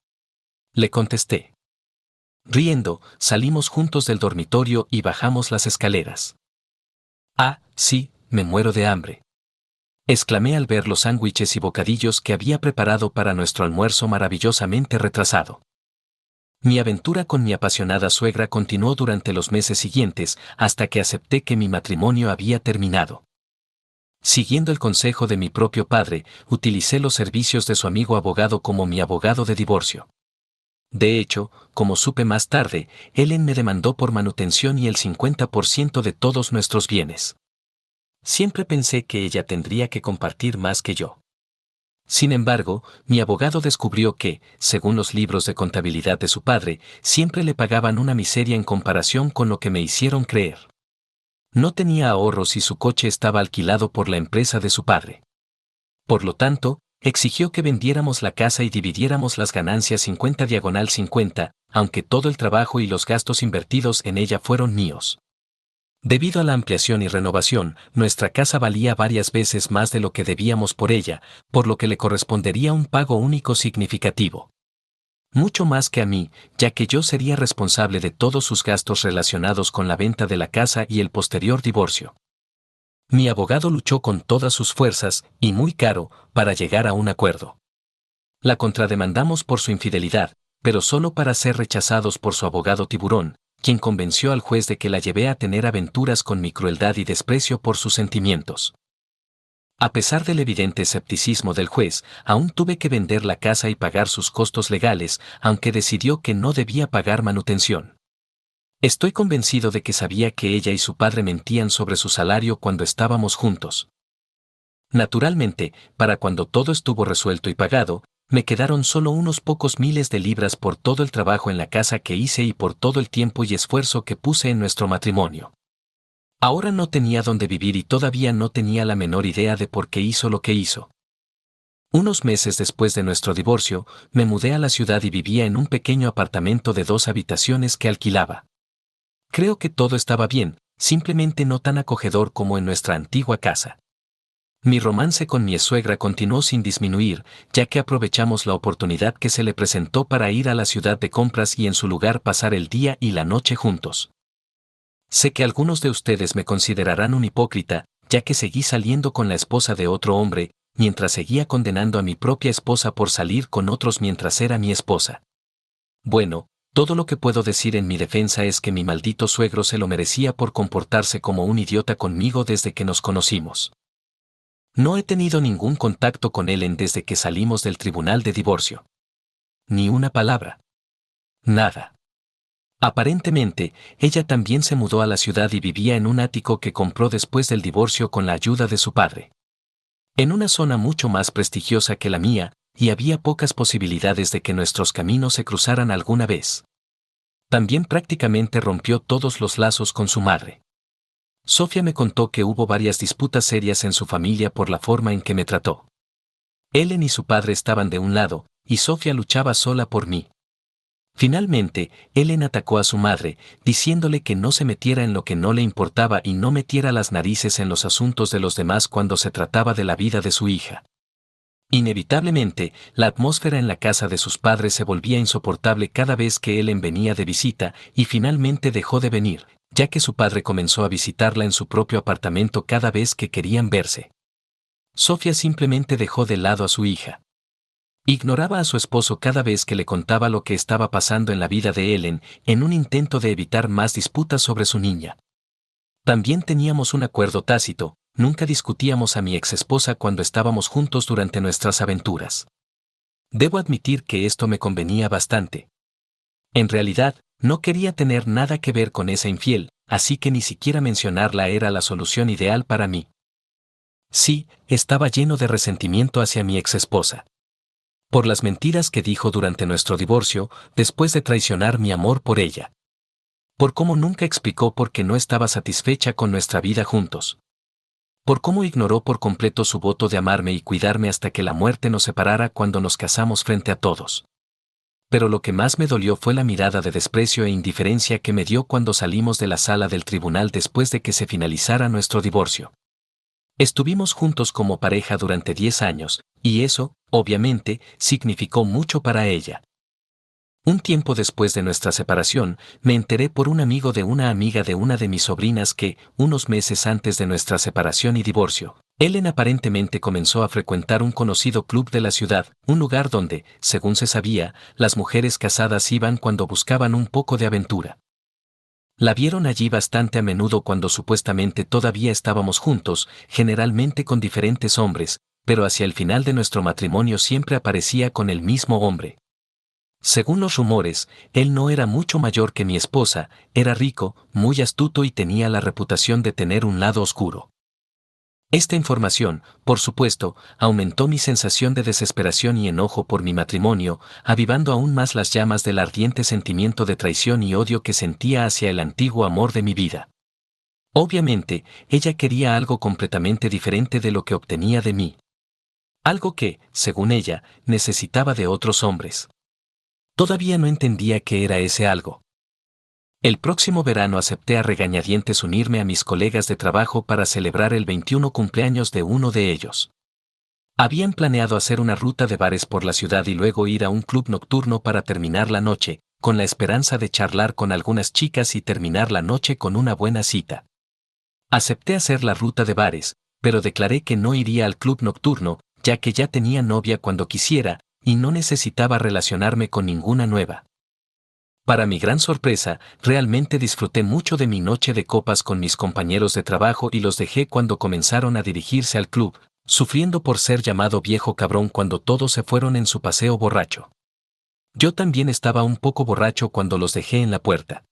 Le contesté. Riendo, salimos juntos del dormitorio y bajamos las escaleras. Ah, sí, me muero de hambre. Exclamé al ver los sándwiches y bocadillos que había preparado para nuestro almuerzo maravillosamente retrasado. Mi aventura con mi apasionada suegra continuó durante los meses siguientes hasta que acepté que mi matrimonio había terminado. Siguiendo el consejo de mi propio padre, utilicé los servicios de su amigo abogado como mi abogado de divorcio. De hecho, como supe más tarde, Ellen me demandó por manutención y el 50% de todos nuestros bienes. Siempre pensé que ella tendría que compartir más que yo. Sin embargo, mi abogado descubrió que, según los libros de contabilidad de su padre, siempre le pagaban una miseria en comparación con lo que me hicieron creer. No tenía ahorros y su coche estaba alquilado por la empresa de su padre. Por lo tanto, exigió que vendiéramos la casa y dividiéramos las ganancias 50/50, aunque todo el trabajo y los gastos invertidos en ella fueron míos. Debido a la ampliación y renovación, nuestra casa valía varias veces más de lo que debíamos por ella, por lo que le correspondería un pago único significativo. Mucho más que a mí, ya que yo sería responsable de todos sus gastos relacionados con la venta de la casa y el posterior divorcio. Mi abogado luchó con todas sus fuerzas, y muy caro, para llegar a un acuerdo. La contrademandamos por su infidelidad, pero solo para ser rechazados por su abogado tiburón, quien convenció al juez de que la llevé a tener aventuras con mi crueldad y desprecio por sus sentimientos. A pesar del evidente escepticismo del juez, aún tuve que vender la casa y pagar sus costos legales, aunque decidió que no debía pagar manutención. Estoy convencido de que sabía que ella y su padre mentían sobre su salario cuando estábamos juntos. Naturalmente, para cuando todo estuvo resuelto y pagado, me quedaron solo unos pocos miles de libras por todo el trabajo en la casa que hice y por todo el tiempo y esfuerzo que puse en nuestro matrimonio. Ahora no tenía dónde vivir y todavía no tenía la menor idea de por qué hizo lo que hizo. Unos meses después de nuestro divorcio, me mudé a la ciudad y vivía en un pequeño apartamento de 2 habitaciones que alquilaba. Creo que todo estaba bien, simplemente no tan acogedor como en nuestra antigua casa. Mi romance con mi suegra continuó sin disminuir, ya que aprovechamos la oportunidad que se le presentó para ir a la ciudad de compras y en su lugar pasar el día y la noche juntos. Sé que algunos de ustedes me considerarán un hipócrita, ya que seguí saliendo con la esposa de otro hombre, mientras seguía condenando a mi propia esposa por salir con otros mientras era mi esposa. Bueno, todo lo que puedo decir en mi defensa es que mi maldito suegro se lo merecía por comportarse como un idiota conmigo desde que nos conocimos. No he tenido ningún contacto con Ellen desde que salimos del tribunal de divorcio. Ni una palabra. Nada. Aparentemente, ella también se mudó a la ciudad y vivía en un ático que compró después del divorcio con la ayuda de su padre. En una zona mucho más prestigiosa que la mía, y había pocas posibilidades de que nuestros caminos se cruzaran alguna vez. También prácticamente rompió todos los lazos con su madre. Sofía me contó que hubo varias disputas serias en su familia por la forma en que me trató. Ellen y su padre estaban de un lado, y Sofía luchaba sola por mí. Finalmente, Ellen atacó a su madre, diciéndole que no se metiera en lo que no le importaba y no metiera las narices en los asuntos de los demás cuando se trataba de la vida de su hija. Inevitablemente, la atmósfera en la casa de sus padres se volvía insoportable cada vez que Ellen venía de visita y finalmente dejó de venir, ya que su padre comenzó a visitarla en su propio apartamento cada vez que querían verse. Sofía simplemente dejó de lado a su hija. Ignoraba a su esposo cada vez que le contaba lo que estaba pasando en la vida de Ellen, en un intento de evitar más disputas sobre su niña. También teníamos un acuerdo tácito: nunca discutíamos a mi exesposa cuando estábamos juntos durante nuestras aventuras. Debo admitir que esto me convenía bastante. En realidad, no quería tener nada que ver con esa infiel, así que ni siquiera mencionarla era la solución ideal para mí. Sí, estaba lleno de resentimiento hacia mi exesposa. Por las mentiras que dijo durante nuestro divorcio, después de traicionar mi amor por ella. Por cómo nunca explicó por qué no estaba satisfecha con nuestra vida juntos. Por cómo ignoró por completo su voto de amarme y cuidarme hasta que la muerte nos separara cuando nos casamos frente a todos. Pero lo que más me dolió fue la mirada de desprecio e indiferencia que me dio cuando salimos de la sala del tribunal después de que se finalizara nuestro divorcio. Estuvimos juntos como pareja durante 10 años, y eso, obviamente, significó mucho para ella. Un tiempo después de nuestra separación, me enteré por un amigo de una amiga de una de mis sobrinas que, unos meses antes de nuestra separación y divorcio, Ellen aparentemente comenzó a frecuentar un conocido club de la ciudad, un lugar donde, según se sabía, las mujeres casadas iban cuando buscaban un poco de aventura. La vieron allí bastante a menudo cuando supuestamente todavía estábamos juntos, generalmente con diferentes hombres, pero hacia el final de nuestro matrimonio siempre aparecía con el mismo hombre. Según los rumores, él no era mucho mayor que mi esposa, era rico, muy astuto y tenía la reputación de tener un lado oscuro. Esta información, por supuesto, aumentó mi sensación de desesperación y enojo por mi matrimonio, avivando aún más las llamas del ardiente sentimiento de traición y odio que sentía hacia el antiguo amor de mi vida. Obviamente, ella quería algo completamente diferente de lo que obtenía de mí. Algo que, según ella, necesitaba de otros hombres. Todavía no entendía qué era ese algo. El próximo verano acepté a regañadientes unirme a mis colegas de trabajo para celebrar el 21 cumpleaños de uno de ellos. Habían planeado hacer una ruta de bares por la ciudad y luego ir a un club nocturno para terminar la noche, con la esperanza de charlar con algunas chicas y terminar la noche con una buena cita. Acepté hacer la ruta de bares, pero declaré que no iría al club nocturno, ya que ya tenía novia cuando quisiera, y no necesitaba relacionarme con ninguna nueva. Para mi gran sorpresa, realmente disfruté mucho de mi noche de copas con mis compañeros de trabajo y los dejé cuando comenzaron a dirigirse al club, sufriendo por ser llamado viejo cabrón cuando todos se fueron en su paseo borracho. Yo también estaba un poco borracho cuando los dejé en la puerta.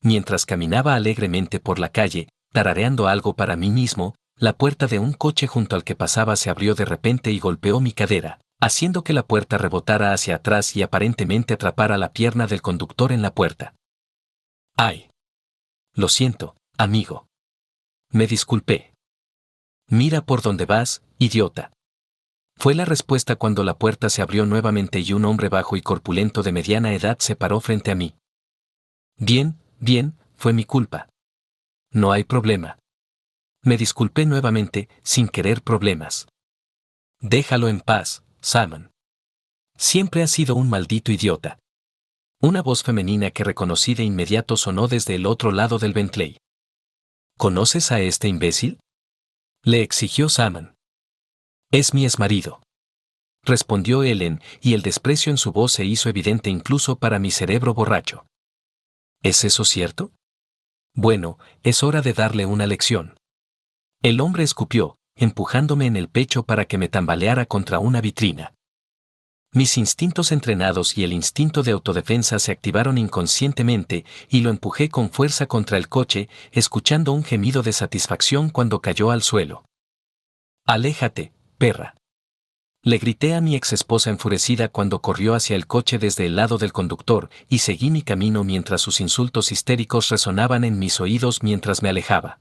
Mientras caminaba alegremente por la calle, tarareando algo para mí mismo, la puerta de un coche junto al que pasaba se abrió de repente y golpeó mi cadera, haciendo que la puerta rebotara hacia atrás y aparentemente atrapara la pierna del conductor en la puerta. ¡Ay! Lo siento, amigo. Me disculpé. Mira por dónde vas, idiota. Fue la respuesta cuando la puerta se abrió nuevamente y un hombre bajo y corpulento de mediana edad se paró frente a mí. Bien, bien, fue mi culpa. No hay problema. Me disculpé nuevamente, sin querer problemas. Déjalo en paz, Simon. Siempre has sido un maldito idiota. Una voz femenina que reconocí de inmediato sonó desde el otro lado del Bentley. ¿Conoces a este imbécil?, le exigió Simon. Es mi exmarido, respondió Ellen, y el desprecio en su voz se hizo evidente incluso para mi cerebro borracho. ¿Es eso cierto? Bueno, es hora de darle una lección. El hombre escupió, empujándome en el pecho para que me tambaleara contra una vitrina. Mis instintos entrenados y el instinto de autodefensa se activaron inconscientemente y lo empujé con fuerza contra el coche, escuchando un gemido de satisfacción cuando cayó al suelo. «Aléjate, perra», le grité a mi exesposa enfurecida cuando corrió hacia el coche desde el lado del conductor, y seguí mi camino mientras sus insultos histéricos resonaban en mis oídos mientras me alejaba.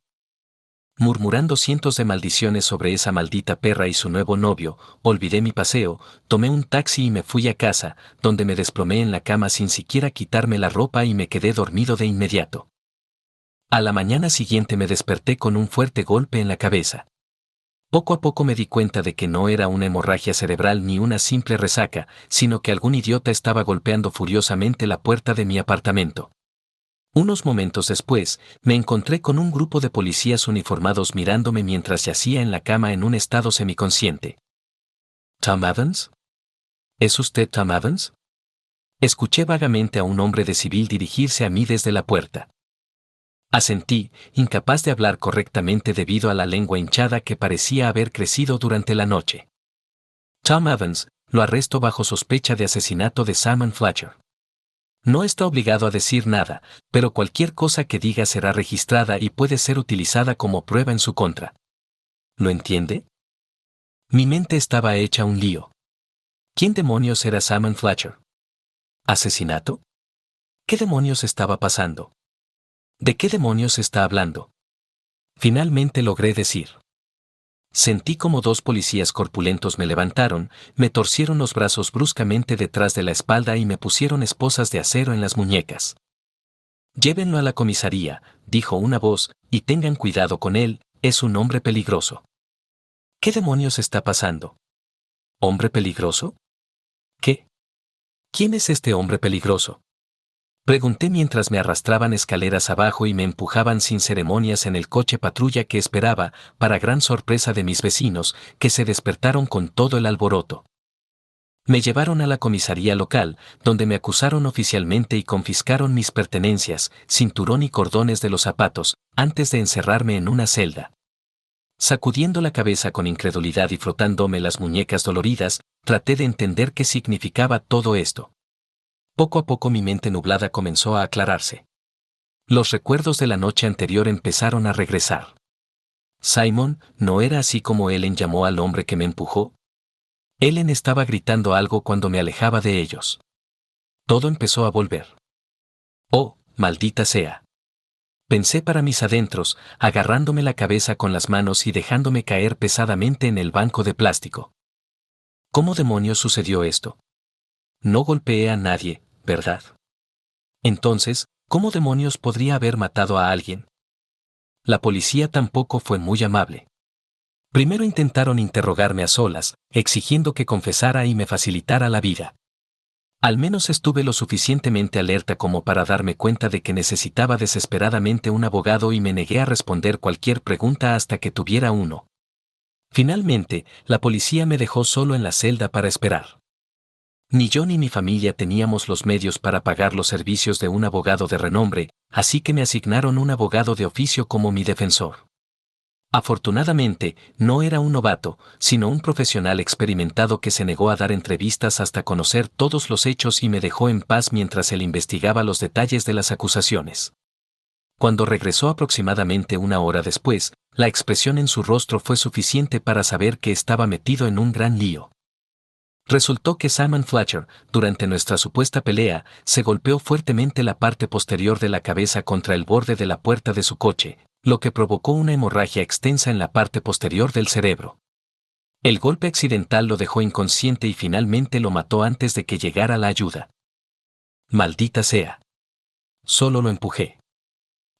Murmurando cientos de maldiciones sobre esa maldita perra y su nuevo novio, olvidé mi paseo, tomé un taxi y me fui a casa, donde me desplomé en la cama sin siquiera quitarme la ropa y me quedé dormido de inmediato. A la mañana siguiente me desperté con un fuerte golpe en la cabeza. Poco a poco me di cuenta de que no era una hemorragia cerebral ni una simple resaca, sino que algún idiota estaba golpeando furiosamente la puerta de mi apartamento. Unos momentos después, me encontré con un grupo de policías uniformados mirándome mientras yacía en la cama en un estado semiconsciente. ¿Tom Evans? ¿Es usted Tom Evans?, escuché vagamente a un hombre de civil dirigirse a mí desde la puerta. Asentí, incapaz de hablar correctamente debido a la lengua hinchada que parecía haber crecido durante la noche. Tom Evans, lo arresto bajo sospecha de asesinato de Simon Fletcher. No está obligado a decir nada, pero cualquier cosa que diga será registrada y puede ser utilizada como prueba en su contra. ¿Lo entiende? Mi mente estaba hecha un lío. ¿Quién demonios era Simon Fletcher? ¿Asesinato? ¿Qué demonios estaba pasando? ¿De qué demonios está hablando? Finalmente logré decir. Sentí como dos policías corpulentos me levantaron, me torcieron los brazos bruscamente detrás de la espalda y me pusieron esposas de acero en las muñecas. «Llévenlo a la comisaría», dijo una voz, «y tengan cuidado con él, es un hombre peligroso». ¿Qué demonios está pasando? ¿Hombre peligroso? ¿Qué? ¿Quién es este hombre peligroso?, pregunté mientras me arrastraban escaleras abajo y me empujaban sin ceremonias en el coche patrulla que esperaba, para gran sorpresa de mis vecinos, que se despertaron con todo el alboroto. Me llevaron a la comisaría local, donde me acusaron oficialmente y confiscaron mis pertenencias, cinturón y cordones de los zapatos, antes de encerrarme en una celda. Sacudiendo la cabeza con incredulidad y frotándome las muñecas doloridas, traté de entender qué significaba todo esto. Poco a poco mi mente nublada comenzó a aclararse. Los recuerdos de la noche anterior empezaron a regresar. Simon, ¿no era así como Ellen llamó al hombre que me empujó? Ellen estaba gritando algo cuando me alejaba de ellos. Todo empezó a volver. Oh, maldita sea. Pensé para mis adentros, agarrándome la cabeza con las manos y dejándome caer pesadamente en el banco de plástico. ¿Cómo demonios sucedió esto? No golpeé a nadie, ¿verdad? Entonces, ¿cómo demonios podría haber matado a alguien? La policía tampoco fue muy amable. Primero intentaron interrogarme a solas, exigiendo que confesara y me facilitara la vida. Al menos estuve lo suficientemente alerta como para darme cuenta de que necesitaba desesperadamente un abogado y me negué a responder cualquier pregunta hasta que tuviera uno. Finalmente, la policía me dejó solo en la celda para esperar. Ni yo ni mi familia teníamos los medios para pagar los servicios de un abogado de renombre, así que me asignaron un abogado de oficio como mi defensor. Afortunadamente, no era un novato, sino un profesional experimentado que se negó a dar entrevistas hasta conocer todos los hechos y me dejó en paz mientras él investigaba los detalles de las acusaciones. Cuando regresó aproximadamente una hora después, la expresión en su rostro fue suficiente para saber que estaba metido en un gran lío. Resultó que Simon Fletcher, durante nuestra supuesta pelea, se golpeó fuertemente la parte posterior de la cabeza contra el borde de la puerta de su coche, lo que provocó una hemorragia extensa en la parte posterior del cerebro. El golpe accidental lo dejó inconsciente y finalmente lo mató antes de que llegara la ayuda. Maldita sea. Solo lo empujé.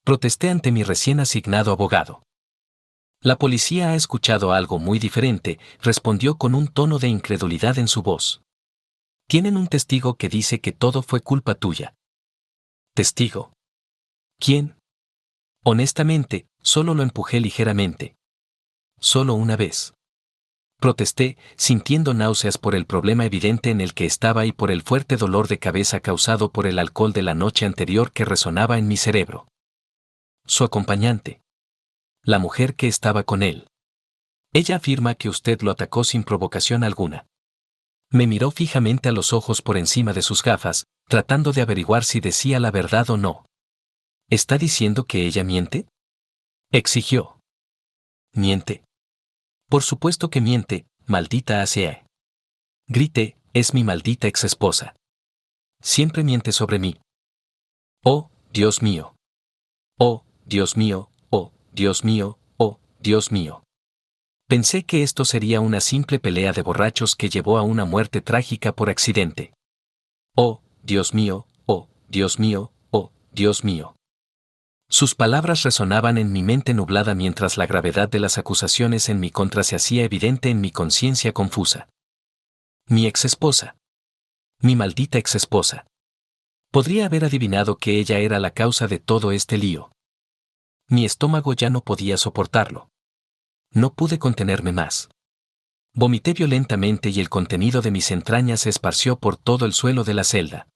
Protesté ante mi recién asignado abogado. La policía ha escuchado algo muy diferente, respondió con un tono de incredulidad en su voz. Tienen un testigo que dice que todo fue culpa tuya. ¿Testigo? ¿Quién? Honestamente, solo lo empujé ligeramente. Solo una vez. Protesté, sintiendo náuseas por el problema evidente en el que estaba y por el fuerte dolor de cabeza causado por el alcohol de la noche anterior que resonaba en mi cerebro. Su acompañante. La mujer que estaba con él. Ella afirma que usted lo atacó sin provocación alguna. Me miró fijamente a los ojos por encima de sus gafas, tratando de averiguar si decía la verdad o no. ¿Está diciendo que ella miente? Exigió. ¿Miente? Por supuesto que miente, maldita sea. Grité, es mi maldita exesposa. Siempre miente sobre mí. Oh, Dios mío. Oh, Dios mío, oh, Dios mío, oh, Dios mío. Pensé que esto sería una simple pelea de borrachos que llevó a una muerte trágica por accidente. Oh, Dios mío, oh, Dios mío, oh, Dios mío. Sus palabras resonaban en mi mente nublada mientras la gravedad de las acusaciones en mi contra se hacía evidente en mi conciencia confusa. Mi exesposa. Mi maldita exesposa. Podría haber adivinado que ella era la causa de todo este lío. Mi estómago ya no podía soportarlo. No pude contenerme más. Vomité violentamente y el contenido de mis entrañas se esparció por todo el suelo de la celda.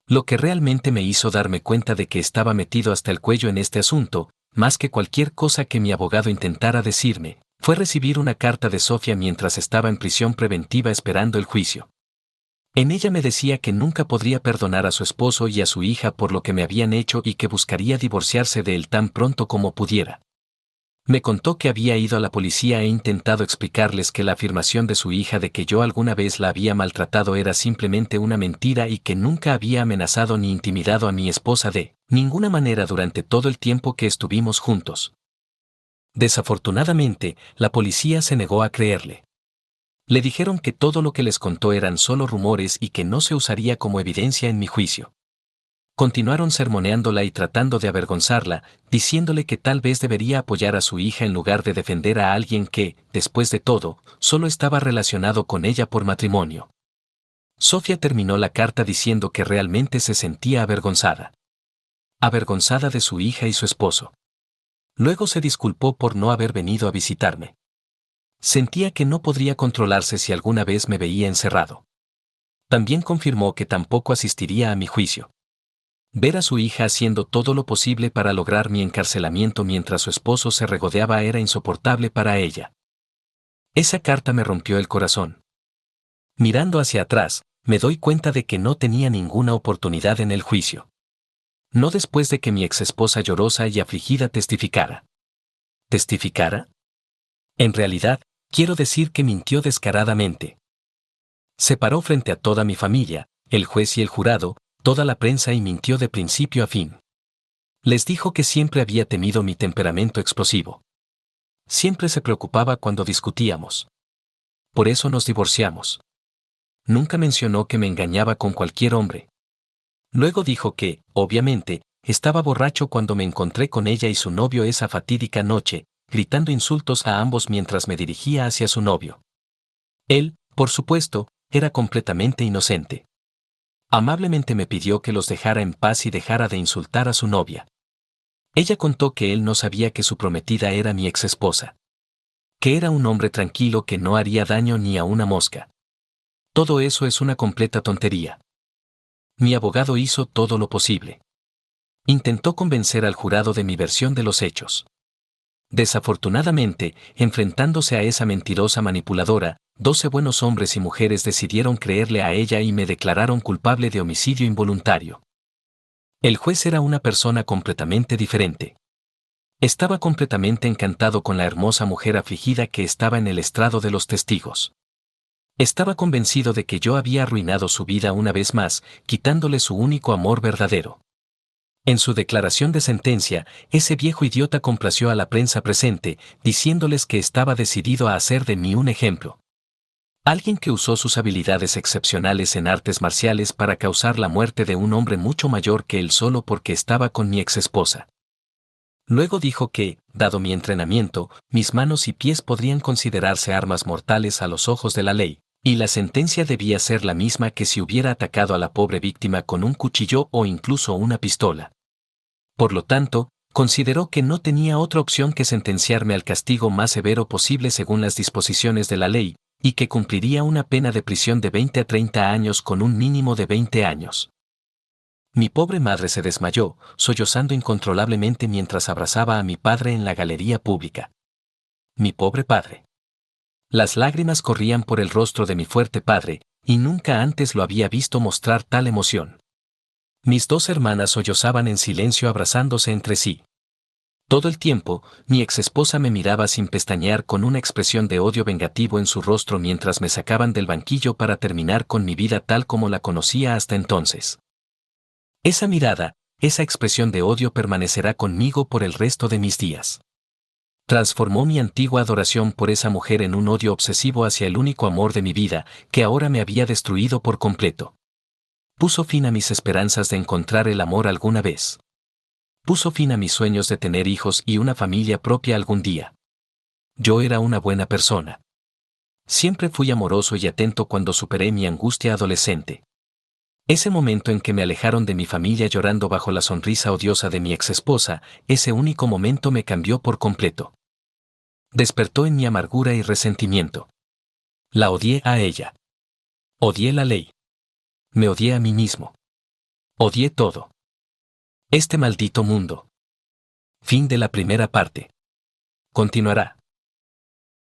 Lo que realmente me hizo darme cuenta de que estaba metido hasta el cuello en este asunto, más que cualquier cosa que mi abogado intentara decirme, fue recibir una carta de Sofía mientras estaba en prisión preventiva esperando el juicio. En ella me decía que nunca podría perdonar a su esposo y a su hija por lo que me habían hecho y que buscaría divorciarse de él tan pronto como pudiera. Me contó que había ido a la policía e intentado explicarles que la afirmación de su hija de que yo alguna vez la había maltratado era simplemente una mentira y que nunca había amenazado ni intimidado a mi esposa de ninguna manera durante todo el tiempo que estuvimos juntos. Desafortunadamente, la policía se negó a creerle. Le dijeron que todo lo que les contó eran solo rumores y que no se usaría como evidencia en mi juicio. Continuaron sermoneándola y tratando de avergonzarla, diciéndole que tal vez debería apoyar a su hija en lugar de defender a alguien que, después de todo, solo estaba relacionado con ella por matrimonio. Sofía terminó la carta diciendo que realmente se sentía avergonzada. Avergonzada de su hija y su esposo. Luego se disculpó por no haber venido a visitarme. Sentía que no podría controlarse si alguna vez me veía encerrado. También confirmó que tampoco asistiría a mi juicio. Ver a su hija haciendo todo lo posible para lograr mi encarcelamiento mientras su esposo se regodeaba era insoportable para ella. Esa carta me rompió el corazón. Mirando hacia atrás, me doy cuenta de que no tenía ninguna oportunidad en el juicio. No después de que mi exesposa llorosa y afligida testificara. ¿Testificara? En realidad, quiero decir que mintió descaradamente. Se paró frente a toda mi familia, el juez y el jurado, toda la prensa y mintió de principio a fin. Les dijo que siempre había temido mi temperamento explosivo. Siempre se preocupaba cuando discutíamos. Por eso nos divorciamos. Nunca mencionó que me engañaba con cualquier hombre. Luego dijo que, obviamente, estaba borracho cuando me encontré con ella y su novio esa fatídica noche, gritando insultos a ambos mientras me dirigía hacia su novio. Él, por supuesto, era completamente inocente. Amablemente me pidió que los dejara en paz y dejara de insultar a su novia. Ella contó que él no sabía que su prometida era mi exesposa. Que era un hombre tranquilo que no haría daño ni a una mosca. Todo eso es una completa tontería. Mi abogado hizo todo lo posible. Intentó convencer al jurado de mi versión de los hechos. Desafortunadamente, enfrentándose a esa mentirosa manipuladora, 12 buenos hombres y mujeres decidieron creerle a ella y me declararon culpable de homicidio involuntario. El juez era una persona completamente diferente. Estaba completamente encantado con la hermosa mujer afligida que estaba en el estrado de los testigos. Estaba convencido de que yo había arruinado su vida una vez más, quitándole su único amor verdadero. En su declaración de sentencia, ese viejo idiota complació a la prensa presente, diciéndoles que estaba decidido a hacer de mí un ejemplo. Alguien que usó sus habilidades excepcionales en artes marciales para causar la muerte de un hombre mucho mayor que él solo porque estaba con mi exesposa. Luego dijo que, dado mi entrenamiento, mis manos y pies podrían considerarse armas mortales a los ojos de la ley, Y la sentencia debía ser la misma que si hubiera atacado a la pobre víctima con un cuchillo o incluso una pistola. Por lo tanto, consideró que no tenía otra opción que sentenciarme al castigo más severo posible según las disposiciones de la ley, y que cumpliría una pena de prisión de 20 a 30 años con un mínimo de 20 años. Mi pobre madre se desmayó, sollozando incontrolablemente mientras abrazaba a mi padre en la galería pública. Mi pobre padre. Las lágrimas corrían por el rostro de mi fuerte padre, y nunca antes lo había visto mostrar tal emoción. Mis dos hermanas sollozaban en silencio abrazándose entre sí. Todo el tiempo, mi exesposa me miraba sin pestañear con una expresión de odio vengativo en su rostro mientras me sacaban del banquillo para terminar con mi vida tal como la conocía hasta entonces. Esa mirada, esa expresión de odio permanecerá conmigo por el resto de mis días. Transformó mi antigua adoración por esa mujer en un odio obsesivo hacia el único amor de mi vida, que ahora me había destruido por completo. Puso fin a mis esperanzas de encontrar el amor alguna vez. Puso fin a mis sueños de tener hijos y una familia propia algún día. Yo era una buena persona. Siempre fui amoroso y atento cuando superé mi angustia adolescente. Ese momento en que me alejaron de mi familia llorando bajo la sonrisa odiosa de mi exesposa, ese único momento me cambió por completo. Despertó en mi amargura y resentimiento. La odié a ella. Odié la ley. Me odié a mí mismo. Odié todo. Este maldito mundo. Fin de la primera parte. Continuará.